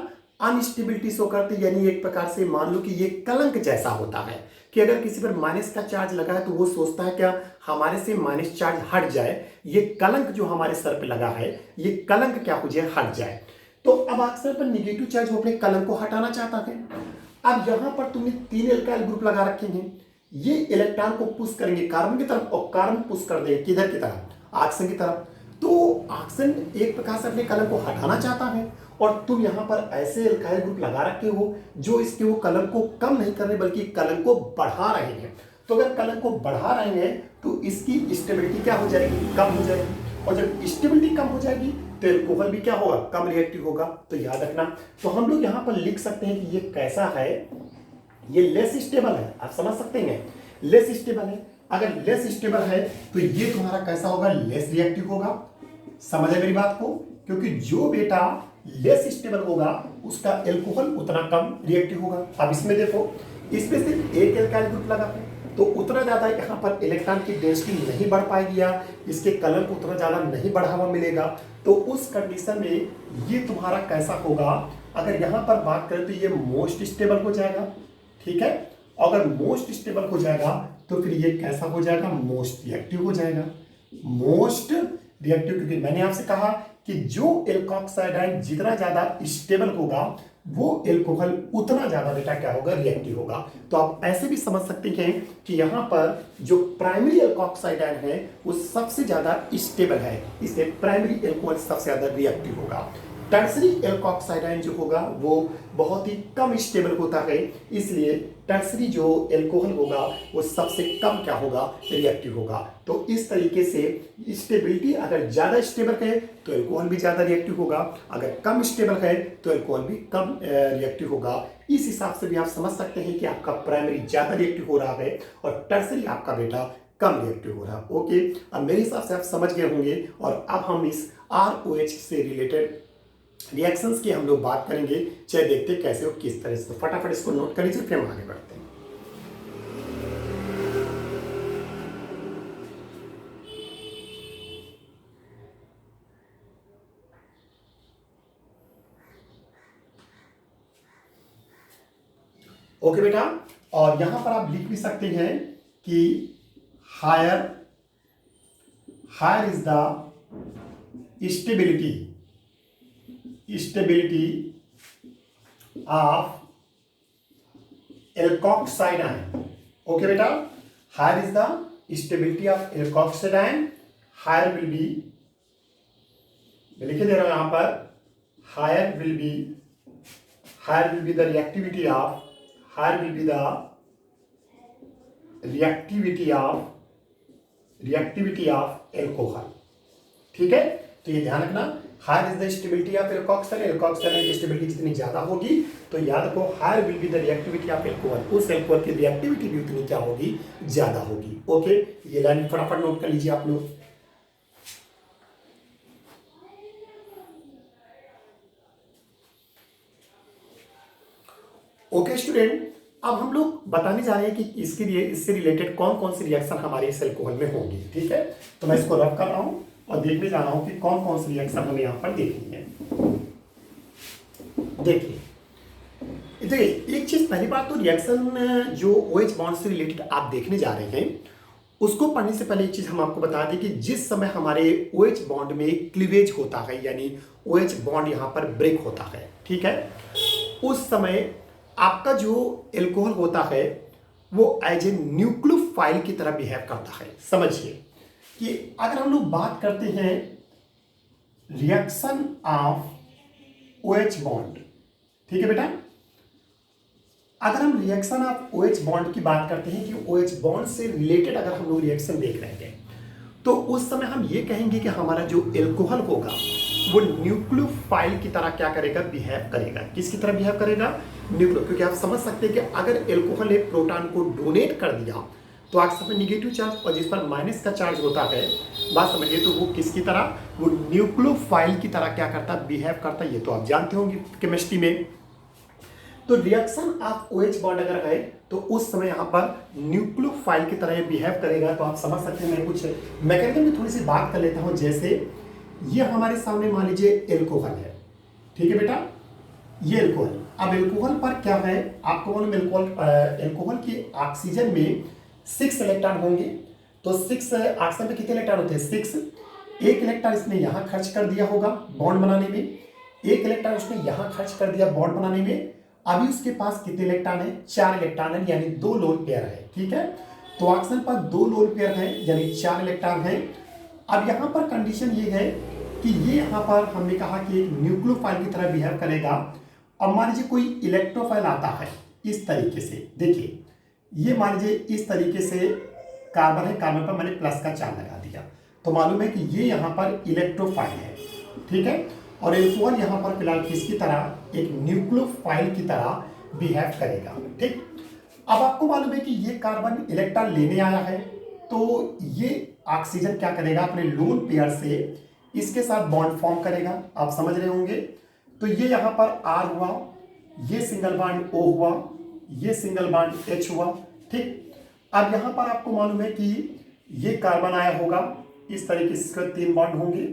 अनस्टेबिलिटी शो करती है, यानी एक प्रकार से मान लो कि ये कलंक जैसा होता है कि अगर किसी पर माइनस का चार्ज लगा है तो वो सोचता है क्या हमारे से माइनस चार्ज हट जाए, ये कलंक जो हमारे सर पे लगा है ये कलंक क्या हो जाए, हट जाए। तो अब अक्सर पर निगेटिव चार्ज वो अपने कलंक को हटाना चाहता है। अब यहां पर तुमने 3 एल्काइल ग्रुप लगा रखे हैं, ये इलेक्ट्रॉन को पुश करेंगे कार्बन की तरफ और कार्बन पुश कर देंगे किधर की तरफ, ऑक्सीजन की तरफ। तो ऑक्सीजन एक प्रकार से अपने कलंक को हटाना चाहता है और तुम यहां पर ऐसे एल्काइल ग्रुप लगा रखे हो जो इसके वो कलंक को कम नहीं कर रहे बल्कि कलंक को बढ़ा रहे हैं। तो अगर कलंक को बढ़ा रहे हैं तो इसकी स्टेबिलिटी क्या हो जाएगी, कम हो जाएगी, और जब स्टेबिलिटी कम हो जाएगी तो एल्कोहल भी क्या होगा, कम रिएक्टिव होगा। तो याद रखना, तो हम लोग यहां पर लिख सकते हैं कि ये कैसा है, ये लेस स्टेबल है। आप समझ सकते हैं लेस स्टेबल है। अगर लेस स्टेबल है तो ये तुम्हारा कैसा होगा, लेस रिएक्टिव होगा। समझे मेरी बात को, क्योंकि जो बेटा लेस स्टेबल होगा उसका एल्कोहल उतना कम रिएक्टिव होगा। अब इसमें देखो, इसमें सिर्फ एक एल्काइल ग्रुप लगा है तो उतना ज्यादा यहाँ पर इलेक्ट्रॉन की डेंसिटी नहीं बढ़ पाएगी या इसके कलंक को उतना ज्यादा नहीं बढ़ावा मिलेगा। तो उस कंडीशन में ये तुम्हारा कैसा होगा, अगर यहाँ पर बात करें तो ये मोस्ट स्टेबल हो जाएगा, ठीक है। अगर मोस्ट स्टेबल हो जाएगा तो फिर ये कैसा हो जाएगा, मोस्ट रिएक्टिव हो जाएगा। मोस्ट रिएक्टिव, क्योंकि मैंने आपसे कहा कि जो एल्कोक्साइड आयन जितना ज्यादा स्टेबल होगा वो एल्कोहल उतना ज्यादा बेटा क्या होगा, रिएक्टिव होगा। तो आप ऐसे भी समझ सकते हैं कि यहाँ पर जो प्राइमरी एल्कोक्साइड आयन है वो सबसे ज्यादा स्टेबल है, इसलिए प्राइमरी एल्कोहल सबसे ज्यादा रिएक्टिव होगा। टर्सरी एल्कोक्साइड आयन जो होगा वो बहुत ही कम स्टेबल होता है, इसलिए टर्सरी जो एल्कोहल होगा वो सबसे कम क्या होगा, रिएक्टिव होगा। तो इस तरीके से स्टेबिलिटी अगर ज्यादा स्टेबल है तो एल्कोहल भी ज्यादा रिएक्टिव होगा, अगर कम स्टेबल है तो एल्कोहल भी कम रिएक्टिव होगा। इस हिसाब से भी आप समझ सकते हैं कि आपका प्राइमरी ज्यादा रिएक्टिव हो रहा है और टर्सरी आपका बेटा कम रिएक्टिव हो रहा है। ओके, अब मेरे हिसाब से आप समझ गए होंगे और अब हम इस ROH से रिलेटेड रिएक्शंस की हम लोग बात करेंगे। चाहे देखते कैसे हो, किस तरह से। फटाफट इसको नोट कर लीजिए, फिर हम आगे बढ़ते हैं। ओके बेटा, और यहां पर आप लिख भी सकते हैं कि higher is the stability of alkoxide ion. Okay बेटा, higher is the stability of alkoxide ion, higher will be, लिखे दे रहा हूं यहां पर, higher will be the reactivity of, higher will be the reactivity of alcohol. ठीक है, तो ये ध्यान रखना, higher is the stability of alkoxide की स्टेबिलिटी जितनी ज्यादा होगी तो याद रखो higher will be the reactivity of alcohol, उस एल्कोहल की रिएक्टिविटी भी उतनी क्या होगी, ज्यादा होगी। ओके, ये लाइन फटाफट नोट कर लीजिए आप लोग। ओके स्टूडेंट, अब हम लोग बताने जा रहे हैं कि इसके लिए इससे रिलेटेड कौन कौन सी रिएक्शन हमारे इस एल्कोहल में होंगी। ठीक है, तो मैं इसको रफ कर रहा हूं और देखने जा रहा हूं कि कौन कौन सी रिएक्शन हमें यहां पर देखनी है। देखिए एक चीज, पहली बात तो रिएक्शन जो OH बॉन्ड से रिलेटेड आप देखने जा रहे हैं उसको पढ़ने से पहले एक चीज हम आपको बता दें कि जिस समय हमारे OH बॉन्ड में क्लीवेज होता है, यानी OH बॉन्ड यहां पर ब्रेक होता है, ठीक है, उस समय आपका जो एल्कोहल होता है वो एज ए न्यूक्लियोफाइल की तरह बिहेव करता है। समझिए कि अगर हम लोग बात करते हैं रिएक्शन ऑफ OH बॉन्ड, ठीक है बेटा, अगर हम रिएक्शन ऑफ OH बॉन्ड की बात करते हैं कि OH बॉन्ड से रिलेटेड अगर हम लोग रिएक्शन देख रहे हैं तो उस समय हम ये कहेंगे कि हमारा जो एल्कोहल होगा वो न्यूक्लियोफाइल की तरह क्या करेगा, बिहेव करेगा। किसकी तरह बिहेव करेगा, न्यूक्लियो, क्योंकि आप समझ सकते हैं कि अगर एल्कोहल एक प्रोटॉन को डोनेट कर दिया तो आपके साथ निगेटिव चार्ज और जिस पर माइनस का चार्ज होता है, बात समझिए, तो वो किसकी तरह, वो न्यूक्लियोफाइल की तरह क्या करता है, बिहेव करता है। ये तो आप जानते होंगे केमिस्ट्री में। तो रिएक्शन ऑफ OH बॉन्ड अगर है तो उस समय यहाँ पर न्यूक्लियोफाइल की तरह बिहेव करेगा। तो आप समझ सकते हैं, मैं कुछ मैकेनिज्म में थोड़ी सी बात कर लेता हूँ। जैसे ये हमारे सामने मान लीजिए एल्कोहल है, ठीक है बेटा, ये एल्कोहल। अब एल्कोहल पर क्या है आपको मालूम, एल्कोहल की ऑक्सीजन में 6 इलेक्ट्रॉन होंगे। तो 6 ऑक्सीजन में कितने इलेक्ट्रॉन होते हैं? 6। एक इलेक्ट्रॉन इसने यहाँ खर्च कर दिया होगा बॉन्ड बनाने में, एक इलेक्ट्रॉन उसने यहाँ खर्च कर दिया बॉन्ड बनाने में। अभी उसके पास कितने इलेक्ट्रॉन है? 4 इलेक्ट्रॉन है, यानी 2 लोन पेयर है। ठीक है, तो ऑक्सीजन पर 2 लोन पेयर है यानी 4 इलेक्ट्रॉन है। अब यहाँ पर कंडीशन ये है कि ये यहाँ पर हमने कहा कि एक न्यूक्लियोफाइल की तरह बिहेव करेगा। अब मान लीजिए कोई इलेक्ट्रोफाइल आता है इस तरीके से, देखिए ये मान लीजिए इस तरीके से कार्बन है, कार्बन पर मैंने प्लस का चार्ज लगा दिया, तो मालूम है कि ये यहाँ पर इलेक्ट्रोफाइल है। ठीक है, और एल्कोहल यहाँ पर फिलहाल किसकी तरह? एक न्यूक्लियोफाइल की तरह बिहेव करेगा। ठीक, अब आपको मालूम है कि ये कार्बन इलेक्ट्रॉन लेने आया है, तो ये ऑक्सीजन क्या करेगा? अपने लोन पेयर से इसके साथ बॉन्ड फॉर्म करेगा। आप समझ रहे होंगे। तो ये यहाँ पर R हुआ, ये सिंगल बॉन्ड O हुआ, ये सिंगल बॉन्ड H हुआ। ठीक, अब यहाँ पर आपको मालूम है कि ये कार्बन आया होगा, इस तरीके से इसके 3 बॉन्ड होंगे।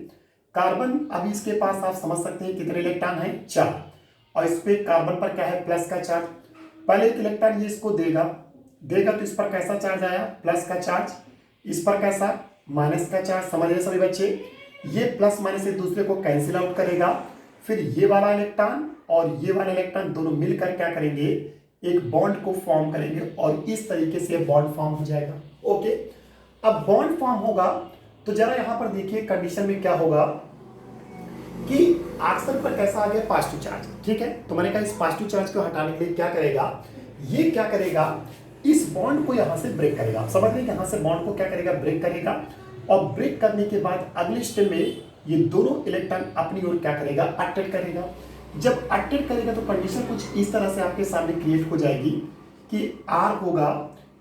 कार्बन अभी इसके पास आप समझ सकते हैं कितने इलेक्ट्रॉन हैं? 4, और इस पे कार्बन पर क्या है? प्लस का चार्ज। पहले एक इलेक्ट्रॉन ये इसको देगा तो इस पर कैसा चार्ज आया? प्लस का चार्ज। इस पर कैसा? माइनस का चार्ज। समझ रहे सभी बच्चे? ये प्लस माइनस एक दूसरे को कैंसिल आउट करेगा, फिर ये वाला इलेक्ट्रॉन और ये वाला इलेक्ट्रॉन दोनों मिलकर क्या करेंगे? एक बॉन्ड को फॉर्म करेंगे, और इस तरीके से बॉन्ड फॉर्म हो जाएगा। ओके, अब बॉन्ड फॉर्म होगा तो जरा यहां पर देखिए कंडीशन में क्या होगा कि ऑक्सीजन पर कैसा आ गया? Positive charge. ठीक है, तो मैंने कहा इस पॉजिटिव चार्ज को हटाने के लिए क्या करेगा? ये क्या करेगा? इस बॉन्ड को यहां से ब्रेक करेगा। समझ रहे हैं? यहां से बॉन्ड को क्या करेगा? ब्रेक करेगा, और ब्रेक करने के बाद अगले स्टेप में ये दोनों इलेक्ट्रॉन अपनी ओर क्या करेगा? अट्रैक्ट करेगा। जब अट्रैक्ट करेगा तो कंडीशन कुछ इस तरह से आपके सामने क्रिएट हो जाएगी कि R होगा,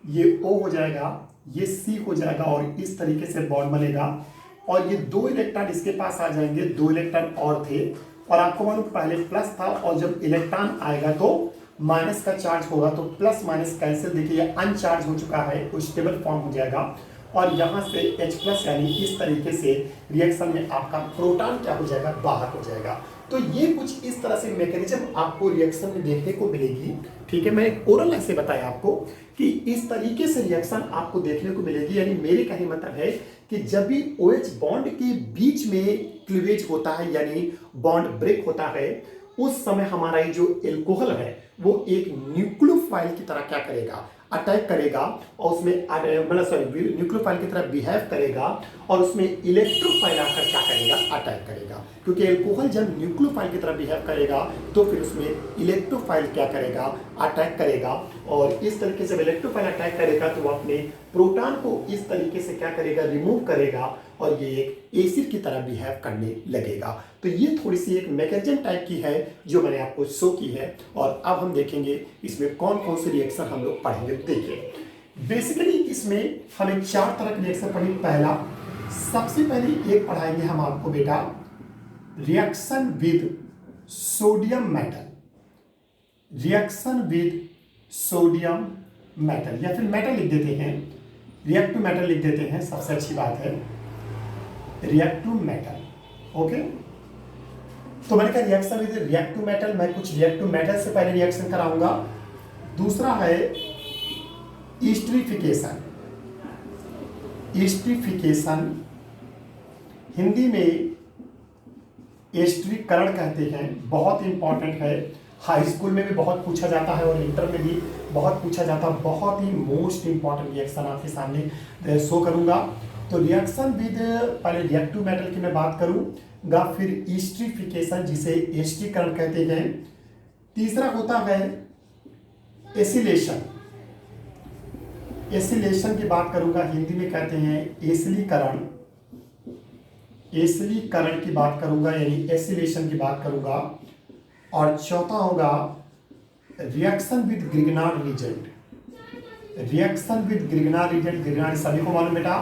ये O हो जाएगा, ये C हो जाएगा, और इस तरीके से बॉन्ड बनेगा, और ये 2 इलेक्ट्रॉन इसके पास आ जाएंगे। 2 इलेक्ट्रॉन और थे, और आपको मालूम पहले प्लस था, और जब इलेक्ट्रॉन आएगा तो माइनस का चार्ज होगा, तो प्लस माइनस कैंसिल। देखिए ये अनचार्ज हो चुका है, तो स्टेबल फॉर्म हो जाएगा, और यहाँ से H+ यानी इस तरीके से रिएक्शन में आपका प्रोटॉन क्या हो जाएगा? बाहर हो जाएगा। तो ये कुछ इस तरह से मैकेनिज्म आपको रिएक्शन में देखने को मिलेगी। ठीक है, मैं ओरल ऐसे बताया आपको कि इस तरीके से रिएक्शन आपको देखने को मिलेगी। यानी मेरे कहने मतलब है कि जब भी OH बॉन्ड के बीच में क्लीवेज होता है, यानी बॉन्ड ब्रेक होता है, उस समय हमारा ये जो एल्कोहल है वो एक न्यूक्लियोफाइल की तरह क्या करेगा? अटैक करेगा, और उसमें न्यूक्लियोफाइल की तरह बिहेव करेगा, और उसमें इलेक्ट्रोफाइल आकर क्या करेगा? अटैक करेगा। क्योंकि एल्कोहल जब न्यूक्लियोफाइल की तरह बिहेव करेगा तो फिर उसमें इलेक्ट्रोफाइल क्या करेगा? अटैक करेगा, और इस तरीके से इलेक्ट्रोफाइल अटैक करेगा तो वो अपने प्रोटॉन को इस तरीके से क्या करेगा? रिमूव करेगा, और ये एक एसिड की तरह बिहेव करने लगेगा। तो ये थोड़ी सी एक मैकेनिज्म टाइप की है जो मैंने आपको शो की है, और अब हम देखेंगे इसमें कौन कौन से रिएक्शन हम लोग पढ़ेंगे। देखिए बेसिकली इसमें हमें 4 तरह के रिएक्शन पढ़ेंगे। पहला, सबसे पहले एक पढ़ाएंगे हम आपको बेटा, reaction with sodium metal. Reaction with sodium metal, या फिर मेटल लिख देते हैं, रिएक्ट टू मेटल लिख देते हैं, सबसे अच्छी बात है रिएक्ट टू मेटल। ओके, तो मैंने कहा reaction with react to metal, मैं कुछ रिएक्ट टू मेटल से पहले रिएक्शन कराऊंगा। दूसरा है एस्टरिफिकेशन। एस्टरिफिकेशन हिंदी में एस्टरीकरण कहते हैं, बहुत इंपॉर्टेंट है। हाई स्कूल में भी बहुत पूछा जाता है, और इंटर में भी बहुत पूछा जाता है। बहुत ही मोस्ट इंपॉर्टेंट रिएक्शन आपके सामने शो करूंगा। तो रिएक्शन विद, पहले रिएक्ट टू मेटल की मैं बात करूंगा, फिर एस्टरिफिकेशन जिसे एस्टरीकरण कहते हैं। तीसरा होता है एसिलेशन। एसिलेशन की बात करूंगा, हिंदी में कहते हैं एसिलीकरण। एसिलीकरण की बात करूंगा, यानी एसिलेशन की बात करूंगा। और चौथा होगा reaction with Grignard reagent. Reaction with Grignard reagent, Grignard सभी को मालूम बेटा,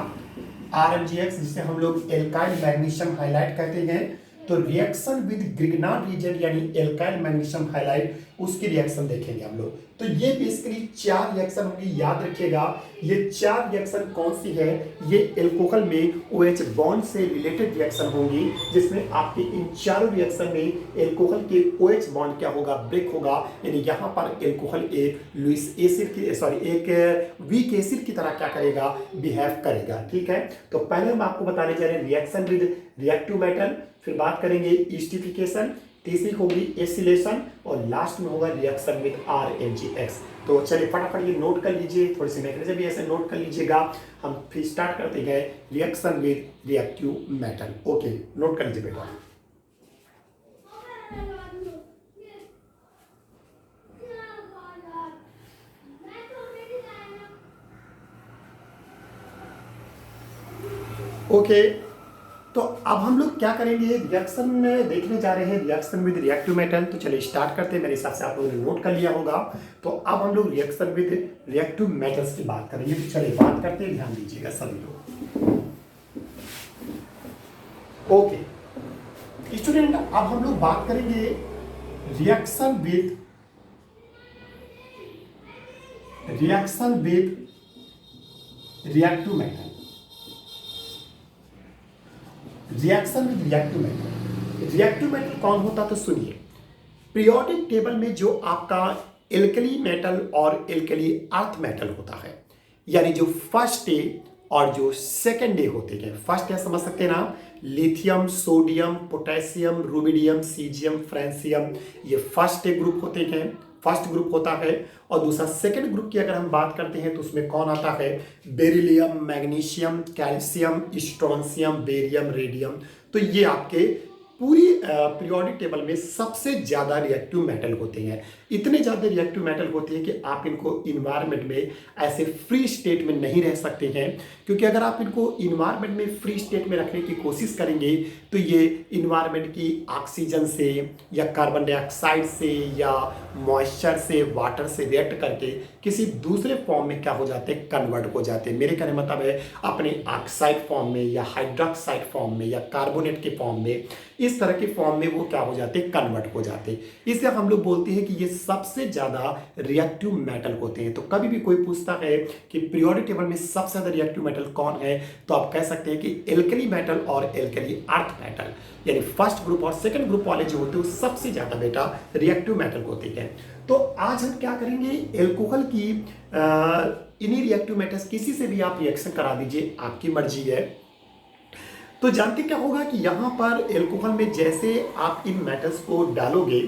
RMgX, जिसे हम लोग एल्काइल मैग्नीशियम हाइलाइट कहते हैं। तो रिएक्शन विद ग्रिग्नार्ड रीजन यानी एल्काइल मैग्नीशियम हाइलाइड, उसकी रिएक्शन देखेंगे हम लोग। तो ये बेसिकली 4 रिएक्शन होंगी, याद रखिएगा। ये 4 रिएक्शन कौन सी है? ये एल्कोहल में OH बॉन्ड से रिलेटेड रिएक्शन होंगी, जिसमें आपके इन चारों रिएक्शन में एल्कोहल के OH बॉन्ड क्या होगा? ब्रेक होगा। यानी यहाँ पर एल्कोहल एक लुईस एसिड की एक वीक एसिड की तरह क्या करेगा? बिहेव करेगा। ठीक है, तो पहले हम आपको बताने जा रहे हैं रिएक्शन विद रिएक्टिव मेटल, फिर बात करेंगे ईस्टिफिकेशन, तीसरी होगी एसिलेशन, और लास्ट में होगा रिएक्शन विद RNGX। तो चलिए फटाफट ये नोट कर लीजिए, थोड़ी सी मैकेनिज्म भी ऐसे नोट कर लीजिएगा। हम फिर स्टार्ट करते हैं reaction with reactive metal. Okay, note कर लीजिए बेटा। ओके, तो अब हम लोग क्या करेंगे? रिएक्शन देखने जा रहे हैं, रिएक्शन विद रिएक्टिव मेटल। तो चलिए स्टार्ट करते हैं। मेरे हिसाब से आप लोगों ने नोट कर लिया होगा। तो अब हम लोग रिएक्शन विद रिएक्टिव मेटल्स की बात करेंगे। तो चलिए बात करते हैं, ध्यान दीजिएगा सभी लोग। ओके स्टूडेंट, अब हम लोग बात करेंगे reaction with reactive metal. Reaction with reactive metal, reactive metal कौन होता? तो सुनिए, पीरियोडिक टेबल में जो आपका एल्कली मेटल और एल्कली अर्थ मेटल होता है, यानी जो फर्स्ट डे और जो सेकंड डे होते हैं। फर्स्ट क्या समझ सकते हैं ना? Lithium, sodium, potassium, rubidium, caesium, francium, ये फर्स्ट डे ग्रुप होते हैं, फर्स्ट ग्रुप होता है। और दूसरा सेकंड ग्रुप की अगर हम बात करते हैं तो उसमें कौन आता है? Beryllium, magnesium, calcium, strontium, barium, radium. तो ये आपके पूरी पीरियोडिक टेबल में सबसे ज्यादा रिएक्टिव मेटल होते हैं। इतने ज्यादा रिएक्टिव मेटल होते हैं कि आप इनको इन्वायरमेंट में ऐसे फ्री स्टेट में नहीं रह सकते हैं, क्योंकि अगर आप इनको इन्वायरमेंट में फ्री स्टेट में रखने की कोशिश करेंगे तो ये इन्वायरमेंट की ऑक्सीजन से या कार्बन डाइऑक्साइड से या मॉइस्चर से, वाटर से रिएक्ट करके किसी दूसरे फॉर्म में क्या हो जाते हैं? कन्वर्ट हो जाते हैं। मेरे कहने मतलब है अपने ऑक्साइड फॉर्म में या हाइड्रोक्साइड फॉर्म में या कार्बोनेट के फॉर्म में, इस तरह के फॉर्म में वो क्या हो जाते हैं? कन्वर्ट हो जाते हैं। इसलिए हम लोग बोलते हैं कि ये सबसे ज्यादा रिएक्टिव मेटल होते हैं। तो कभी भी कोई पूछता है कि पीरियोडिक टेबल में सबसे ज्यादा रिएक्टिव मेटल कौन है, तो आप कह सकते हैं कि एल्कली मेटल और एल्कली अर्थ मेटल, यानी फर्स्ट ग्रुप और सेकंड ग्रुप वाले जो होते हैं वो सबसे ज्यादा बेटा रिएक्टिव मेटल होते हैं। तो आज हम क्या करेंगे? एल्कोहल की इन्हीं रिएक्टिव मेटल्स, किसी से भी आप रिएक्शन करा दीजिए, आपकी मर्जी है। तो जानते क्या होगा कि यहाँ पर एल्कोहल में जैसे आप इन मेटल्स को डालोगे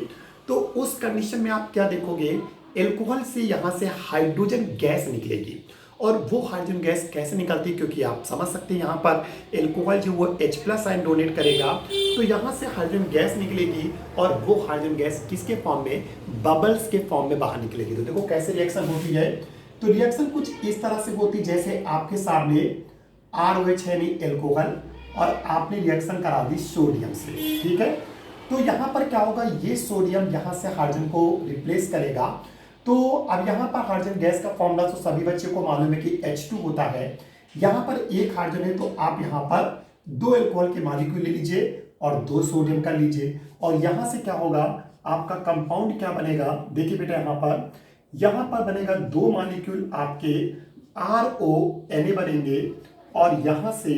तो उस कंडीशन में आप क्या देखोगे? एल्कोहल से यहाँ से हाइड्रोजन गैस निकलेगी। और वो हाइड्रोजन गैस कैसे निकलती है? क्योंकि आप समझ सकते हैं यहाँ पर एल्कोहल जो वो H+ आयन डोनेट करेगा, तो यहाँ से हाइड्रोजन गैस निकलेगी और वो हाइड्रोजन गैस किसके फॉर्म में? बबल्स के फॉर्म में बाहर निकलेगी। तो देखो कैसे रिएक्शन होती है। तो रिएक्शन कुछ इस तरह से होती है, जैसे आपके सामने ROH है नहीं एल्कोहल, और आपने रिएक्शन करा दी सोडियम से। ठीक है, तो यहाँ पर क्या होगा? ये सोडियम यहाँ से हाइड्रोजन को रिप्लेस करेगा। तो अब यहाँ पर हाइड्रोजन गैस का फॉर्मूला तो सभी बच्चों को मालूम है कि H2 होता है। यहाँ पर एक हाइड्रोजन है, तो आप यहाँ पर 2 अल्कोहल के मॉलिक्यूल ले लीजिए और 2 सोडियम का लीजिए, और यहाँ से क्या होगा? आपका कंपाउंड क्या बनेगा? देखिए बेटा, यहाँ पर बनेगा 2 मॉलिक्यूल आपके RONA बनेंगे, और यहाँ से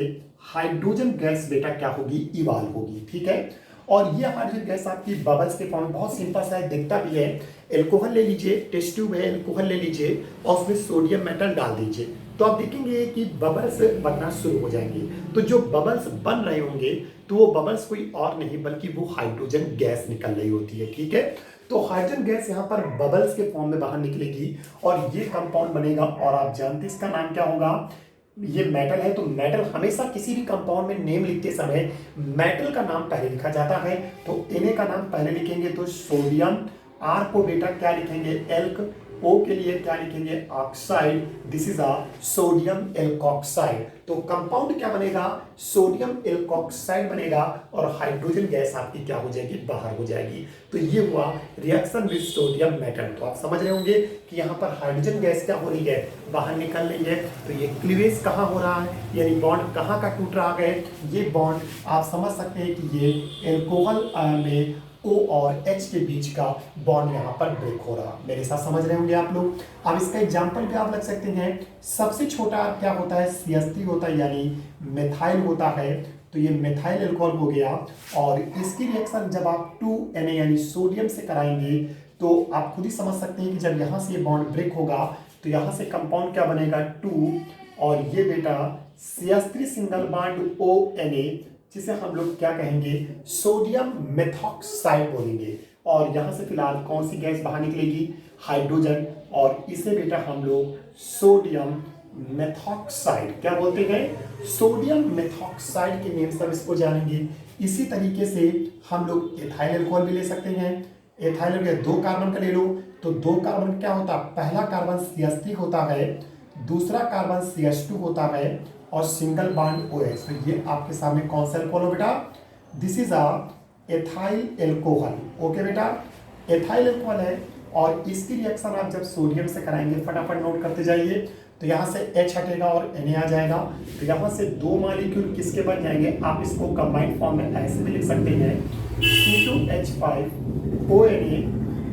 हाइड्रोजन गैस बेटा क्या होगी? इवाल्व होगी। ठीक है, और ये हाइड्रोजन गैस आपकी बबल्स के फॉर्म, बहुत सिंपल सा है, दिखता भी है। एल्कोहल ले लीजिए, टेस्ट ट्यूब है, एल्कोहल ले लीजिए और उसमें सोडियम मेटल डाल दीजिए, तो आप देखेंगे कि बबल्स बनना शुरू हो जाएंगे। तो जो बबल्स बन रहे होंगे तो वो बबल्स कोई और नहीं बल्कि वो हाइड्रोजन गैस निकल रही होती है। ठीक है, तो हाइड्रोजन गैस यहाँ पर बबल्स के फॉर्म में बाहर निकलेगी और ये कंपाउंड बनेगा, और आप जानते हैं इसका नाम क्या होगा? ये मेटल है। तो मेटल हमेशा किसी भी कंपाउंड में नेम लिखते समय मेटल का नाम पहले लिखा जाता है। तो Na का नाम पहले लिखेंगे तो सोडियम, R को बेटा क्या लिखेंगे? एल्क, O के लिए क्या लिखेंगे, oxide, this is a sodium alkoxide. तो कंपाउंड क्या बनेगा, सोडियम एल्कोक्साइड बनेगा और हाइड्रोजन गैस आपकी क्या हो जाएगी, बाहर हो जाएगी। तो ये हुआ रिएक्शन विद सोडियम मेटल। तो आप समझ रहे होंगे कि यहाँ पर हाइड्रोजन गैस क्या हो रही है, बाहर निकल रही है। तो ये क्लीवेज कहाँ हो रहा है, यानी बॉन्ड कहाँ का टूट रहा है, ये बॉन्ड आप समझ सकते हैं कि ये एल्कोहल में O और H के बीच का बॉन्ड यहाँ पर ब्रेक हो रहा। मेरे साथ समझ रहे होंगे आप लोग। अब इसका एग्जांपल भी आप लग सकते हैं। सबसे छोटा क्या होता है, CH3 होता है, यानी मेथाइल होता है। तो ये मेथाइल अल्कोहल हो गया और इसकी रिएक्शन जब आप 2Na यानी सोडियम से कराएंगे तो आप खुद ही समझ सकते हैं कि जब यहाँ से ये बॉन्ड ब्रेक होगा तो यहाँ से कंपाउंड क्या बनेगा, 2 और ये बेटा CH3 सिंगल बॉन्ड ONA, जिसे हम लोग क्या कहेंगे, सोडियम मेथॉक्साइड बोलेंगे। और यहाँ से फिलहाल कौन सी गैस बाहर निकलेगी, हाइड्रोजन, और इसे बेटा हम लोग सोडियम मेथॉक्साइड क्या बोलते हैं, सोडियम मेथॉक्साइड के नेम से हम इसको जानेंगे। इसी तरीके से हम लोग एथाइल अल्कोहल भी ले सकते हैं। एथाइल अल्कोहल 2 कार्बन का ले लो, तो 2 कार्बन क्या होता है, पहला कार्बन CH3 होता है, दूसरा कार्बन CH2 होता है और सिंगल बॉन्ड OH। तो ये आपके सामने कौन सा अल्कोहल हो बेटा, this is a ethyl alcohol. Okay बेटा, एथाइल अल्कोहल है और इसकी रिएक्शन आप जब सोडियम से कराएंगे, फटाफट नोट करते जाइए। तो यहाँ से H हटेगा और Na आ जाएगा। तो यहाँ से 2 मॉलिक्यूल किसके बन जाएंगे, आप इसको कंबाइंड फॉर्म में ऐसे भी लिख सकते हैं, C2H5ONA,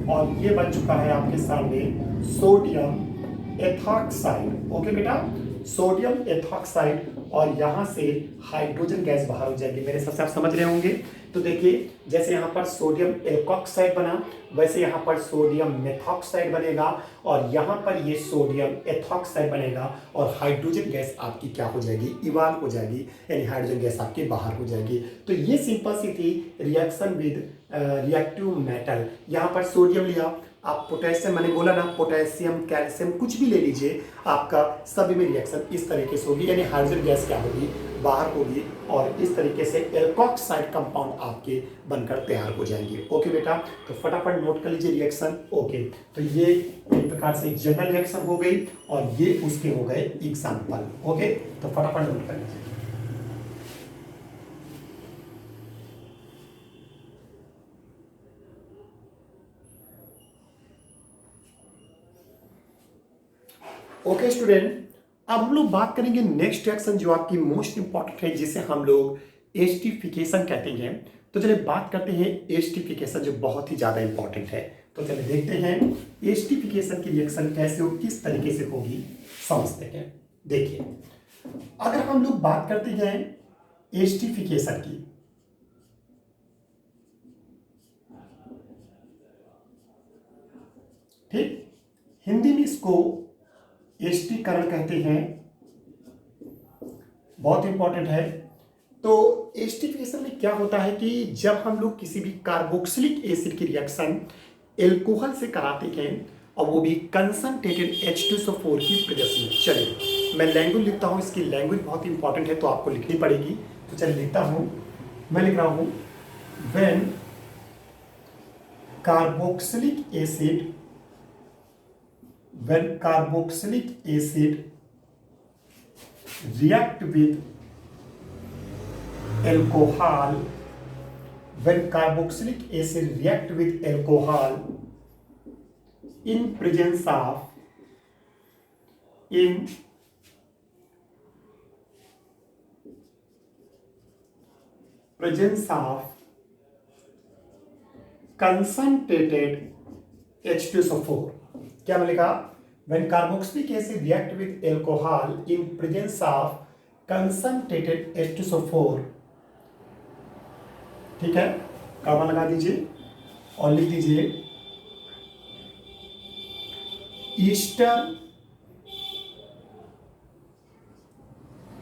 और ये बन चुका है आपके सामने सोडियम एथॉक्साइड। ओके बेटा, सोडियम एथॉक्साइड, और यहाँ से हाइड्रोजन गैस बाहर हो जाएगी। मेरे सबसे आप समझ रहे होंगे। तो देखिए, जैसे यहाँ पर सोडियम एल्कोक्साइड बना, वैसे यहाँ पर सोडियम मेथॉक्साइड बनेगा और यहाँ पर ये सोडियम एथॉक्साइड बनेगा और हाइड्रोजन गैस आपकी क्या हो जाएगी, इवाल्व हो जाएगी, यानी हाइड्रोजन गैस आपकी बाहर हो जाएगी। तो ये सिंपल सी थी रिएक्शन विद रिएक्टिव मेटल। यहाँ पर सोडियम लिया, आप पोटेशियम, मैंने बोला ना, पोटेशियम कैल्शियम कुछ भी ले लीजिए, आपका सभी में रिएक्शन इस तरीके से होगी, यानी हाइड्रोजन गैस क्या होगी, बाहर होगी, और इस तरीके से एल्कोक्साइड कंपाउंड आपके बनकर तैयार हो जाएंगे। ओके बेटा, तो फटाफट नोट कर लीजिए रिएक्शन। ओके, तो ये एक प्रकार से जनरल रिएक्शन हो गई और ये उसके हो गए एग्जाम्पल। ओके, तो फटाफट नोट कर लीजिए। ओके स्टूडेंट, अब हम लोग बात करेंगे नेक्स्ट रिएक्शन जो आपकी मोस्ट इंपॉर्टेंट है, जिसे हम लोग एस्टिफिकेशन कहते हैं। तो चलिए बात करते हैं एस्टिफिकेशन, जो बहुत ही ज्यादा इंपॉर्टेंट है। तो चलिए देखते हैं एस्टिफिकेशन की रिएक्शन कैसे हो, किस तरीके से होगी, समझते हैं। देखिए, अगर हम लोग बात करते हैं एस्टिफिकेशन की, ठीक, हिंदी में इसको एस्टीकरण कहते हैं, बहुत इंपॉर्टेंट है। तो एस्टिफिकेशन में क्या होता है कि जब हम लोग किसी भी कार्बोक्सिलिक एसिड की रिएक्शन एल्कोहल से कराते हैं और वो भी कंसंट्रेटेड H2SO4 की प्रेजेंस में। चलिए मैं लैंग्वेज लिखता हूँ, इसकी लैंग्वेज बहुत इंपॉर्टेंट है तो आपको लिखनी पड़ेगी। तो चलिए लिखता हूँ, मैं लिख रहा हूँ, when carboxylic acid when carboxylic acid react with alcohol, when carboxylic acid react with alcohol in presence of concentrated H2SO4, क्या मिलेगा, when carboxylic acid react with alcohol in presence of concentrated H2SO4, ठीक है, comma लगा दीजिए और लिख दीजिए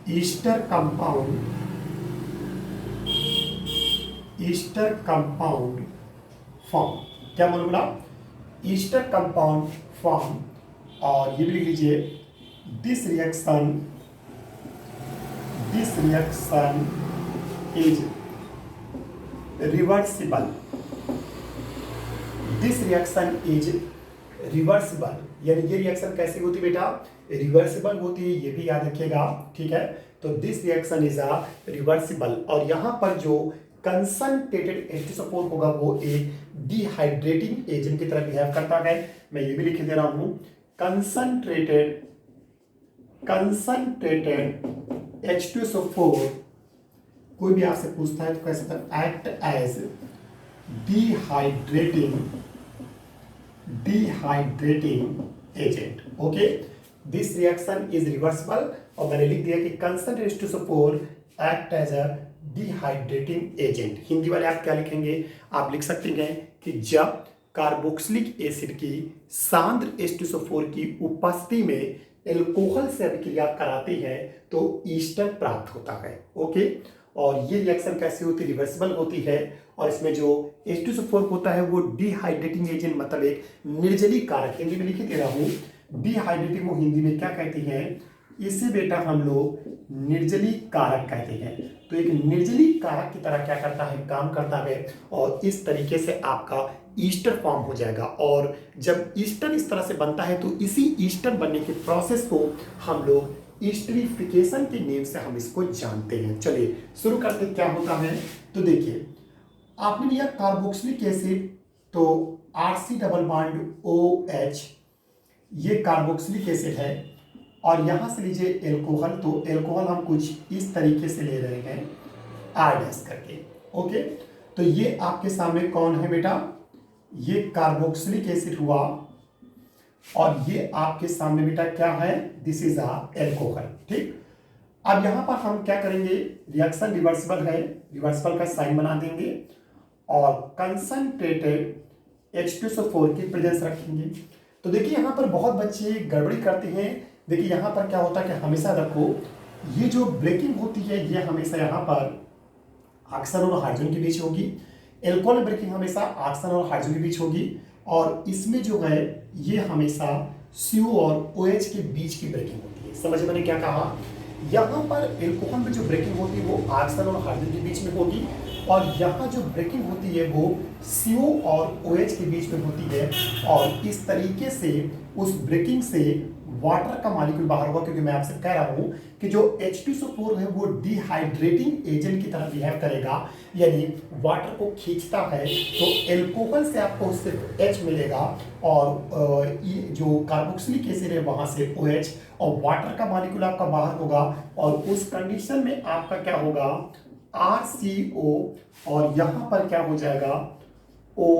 Easter compound form, क्या बोला, ईस्टर कंपाउंड फॉर्म। और ये भी लिख लीजिए, this reaction is reversible, this reaction is reversible, यानी ये रिएक्शन कैसी होती है बेटा, रिवर्सिबल होती है, ये भी याद रखिएगा, ठीक है। तो this reaction is a reversible. और यहां पर जो कंसंट्रेटेड H2SO4 होगा वो एक डिहाइड्रेटिंग एजेंट की तरह बिहेव करता है। मैं ये भी लिख दे रहा हूं, कंसंट्रेटेड H2SO4 कोई भी आपसे पूछता है तो कह सकता है act as dehydrating agent. Okay, this reaction is reversible. और मैंने लिख दिया कि concentrated H2SO4 act as a dehydrating agent. Hindi वाले आप क्या लिखेंगे, आप लिख सकते हैं कि जब कार्बोक्सिलिक एसिड की सांद्र H2SO4 की उपस्थिति में एल्कोहल से अभिक्रिया कराती है तो ईस्टर प्राप्त होता है। ओके, और ये रिएक्शन कैसी होती है, रिवर्सिबल होती है। और इसमें जो H2SO4 होता है वो डिहाइड्रेटिंग एजेंट, मतलब एक निर्जलीय कारक, हिंदी में लिखे दे रहा हूँ, डिहाइड्रेटिंग को हिंदी में क्या कहते हैं, इसे बेटा हम लोग निर्जलीय कारक कहते हैं। तो एक निर्जलीय कारक की तरह क्या करता है, काम करता है, और इस तरीके से आपका ईस्टर फॉर्म हो जाएगा। और जब ईस्टर इस तरह से बनता है तो इसी ईस्टर बनने के प्रोसेस को हम लोग ईस्टरिफिकेशन के नेम से हम इसको जानते हैं। चलिए शुरू करते क्या होता है। तो देखिए, आपने लिया कार्बोक्सिलिक एसिड, तो RC डबल बॉन्ड OH, ये कार्बोक्सिलिक एसिड है। और यहां से लीजिए एल्कोहल, तो एल्कोहल हम कुछ इस तरीके से ले रहे हैं R- करके। ओके, तो ये आपके सामने कौन है बेटा, ये कार्बोक्सिलिक एसिड हुआ, और ये आपके सामने बेटा क्या है, दिस इज अ एल्कोहल। ठीक, अब यहां पर हम क्या करेंगे, रिएक्शन रिवर्सिबल है, रिवर्सिबल का साइन बना देंगे और कंसंट्रेटेड H2SO4 की प्रेजेंस रखेंगे। तो देखिए यहां पर बहुत बच्चे गड़बड़ी करते हैं। देखिए यहां पर क्या होता है कि हमेशा रखो, ये जो ब्रेकिंग होती है ये हमेशा यहां पर ऑक्सीजन और हाइड्रोजन के बीच होगी। एल्कोहल ब्रेकिंग हमेशा ऑक्सीजन और हाइड्रोजन के बीच होगी। और इसमें जो है ये हमेशा CO और OH के बीच की ब्रेकिंग होती है। समझ मैंने क्या कहा, यहाँ पर एल्कोहल में जो ब्रेकिंग होती है वो ऑक्सीजन और हाइड्रोजन के बीच में होगी, और यहाँ जो ब्रेकिंग होती है वो CO और OH के बीच में होती है। और इस तरीके से उस ब्रेकिंग से वाटर का मॉलिक्यूल बाहर होगा, क्योंकि मैं आपसे कह रहा हूं कि जो H2SO4 है वो डिहाइड्रेटिंग एजेंट की तरह बिहेव करेगा, यानी वाटर को खींचता है। तो एल्कोहल से आपको सिर्फ H मिलेगा, और जो कार्बोक्सिलिक एसिड है वहां से OH, और वाटर का मॉलिक्यूल आपका बाहर होगा। और उस कंडीशन में आपका क्या होगा, RCO, और यहां पर क्या हो जाएगा O,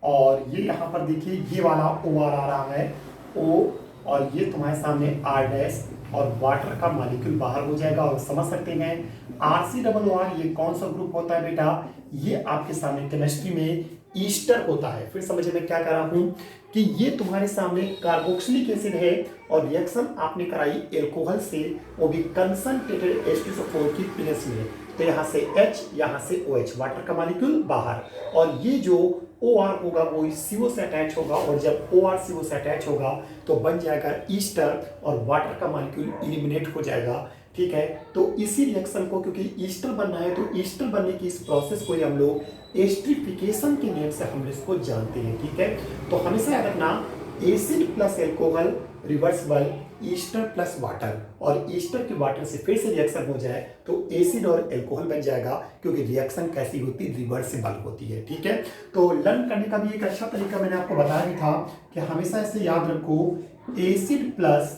और ये यहां पर देखिए ये वाला OR आ रहा है O, और ये तुम्हारे सामने R' और वाटर का मॉलिक्यूल बाहर हो जाएगा। और समझ सकते हैं RCOR ये कौन सा ग्रुप होता है बेटा, ये आपके सामने केमिस्ट्री में ईस्टर होता है। फिर समझे मैं क्या कर रहा हूं कि ये तुम्हारे सामने कार्बोक्सिलिक एसिड है, और रिएक्शन आपने कराई एल्कोहल से, वो भी कंसंट्रेटेड H2SO4 की प्रेजेंस में। तो यहाँ से H, यहाँ से OH, वाटर का मॉलिक्यूल बाहर, और ये जो OR होगा वो CO से अटैच होगा, और जब OR CO से अटैच होगा तो बन जाएगा ईस्टर, और वाटर का मॉलिक्यूल एलिमिनेट हो जाएगा। ठीक है, तो इसी रिएक्शन को, क्योंकि ईस्टर बनना है, तो ईस्टर बनने की इस प्रोसेस को हम लोग एस्टरिफिकेशन के नेम से हम इसको जानते हैं। ठीक है, तो हमेशा याद रखना, acid plus alcohol reversible, Easter plus water, और ईस्टर के वाटर से फिर से रिएक्शन हो जाए तो एसिड और एल्कोहल बन जाएगा, क्योंकि रिएक्शन कैसी होती है, रिवर्सिबल होती है। ठीक है, तो लर्न करने का भी एक अच्छा तरीका मैंने आपको बताया भी था कि हमेशा ऐसे याद रखो, acid plus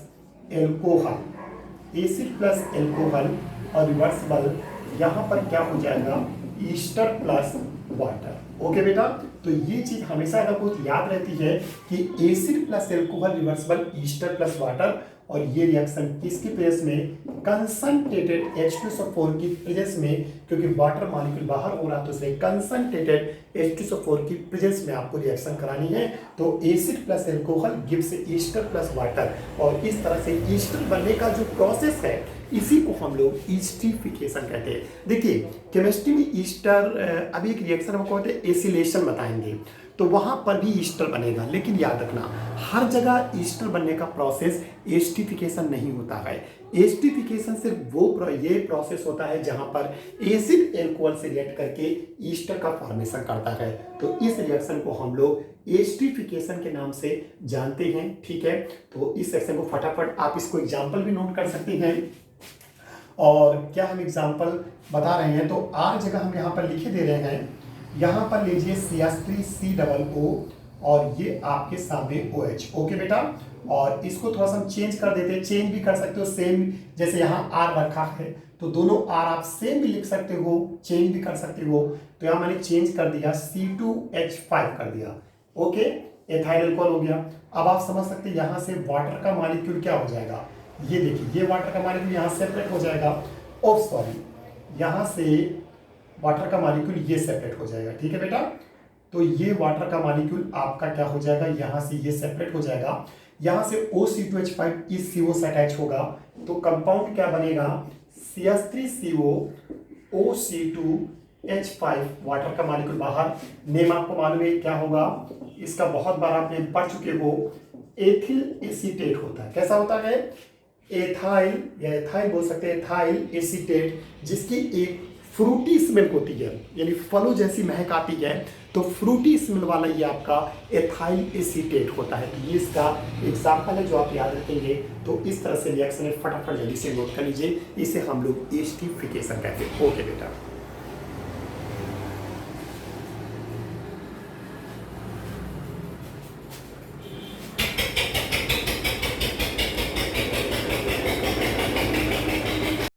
alcohol, acid plus alcohol और रिवर्सिबल, यहाँ पर क्या हो जाएगा, ईस्टर प्लस वाटर। ओके बेटा, तो ये चीज हमेशा आपको याद रहती है कि acid plus alcohol reversible, Easter plus water, और ये रिएक्शन किसकी प्रेजेंस में, कंसंट्रेटेड H2SO4 की प्रेजेंस में, क्योंकि वाटर मॉलिक्यूल बाहर हो रहा है तो इसलिए कंसंट्रेटेड H2SO4 की प्रेजेंस में आपको रिएक्शन करानी है। तो acid plus alcohol gives Easter plus water, और इस तरह से ईस्टर बनने का जो प्रोसेस है इसी को हम लोग ईस्टरिफिकेशन कहते हैं। देखिए केमिस्ट्री में ईस्टर, अभी एक रिएक्शन हम कहते हैं एसिलेशन बताएंगे, तो वहां पर भी ईस्टर बनेगा। लेकिन याद रखना, हर जगह ईस्टर बनने का प्रोसेस एस्टरिफिकेशन नहीं होता है। एस्टरिफिकेशन सिर्फ वो ये प्रोसेस होता है जहां पर एसिड एल्कोहल से रिएक्ट करके ईस्टर का फॉर्मेशन करता है। तो इस रिएक्शन को हम लोग एस्टरिफिकेशन के नाम से जानते हैं। ठीक है, तो इस सेक्शन को फटाफट आप इसको एग्जाम्पल भी नोट कर सकते हैं। और क्या हम एग्जाम्पल बता रहे हैं, तो आर जगह हम यहाँ पर लिखे दे रहे हैं। यहाँ पर लीजिए CH3COO और ये आपके सामने OH। ओके बेटा, और इसको थोड़ा सा हम चेंज कर देते हैं, चेंज भी कर सकते हो सेम, जैसे यहाँ आर रखा है तो दोनों आर आप सेम भी लिख सकते हो, चेंज भी कर सकते हो। तो यहाँ मैंने चेंज कर दिया, C2H5 कर दिया। ओके, एथाइल अल्कोहल हो गया। अब आप समझ सकते हैं यहाँ से वाटर का मॉलिक्यूल क्या हो जाएगा, ये देखिए, ये वाटर का मॉलिक्यूल यहाँ सेपरेट हो जाएगा। ओह सॉरी, यहाँ से वाटर का मॉलिक्यूल ये सेपरेट हो जाएगा। ठीक है बेटा, तो ये वाटर का मॉलिक्यूल आपका क्या हो जाएगा, यहाँ से ये सेपरेट हो जाएगा। यहाँ से OC2H5 इस CO से अटैच होगा, तो कंपाउंड क्या बनेगा, CH3CO OC2H5, वाटर का मॉलिक्यूल बाहर। नेम आपको मालूम है क्या होगा, इसका बहुत बार आपने पढ़ चुके हो, एथिल एसीटेट होता है। कैसा होता है, एथाइल या एथाइल बोल सकते हैं, एथाइल एसीटेट, जिसकी एक फ्रूटी स्मेल होती है, यानी फलों जैसी महक आती है, तो फ्रूटी स्मेल वाला ये आपका एथाइल एसीटेट होता है। ये इसका एग्जाम्पल है जो आप याद रखेंगे। तो इस तरह से रिएक्शन है, फटाफट जल्दी से नोट कर लीजिए, इसे हम लोग एस्टरिफिकेशन कहते हैं। ओके बेटा।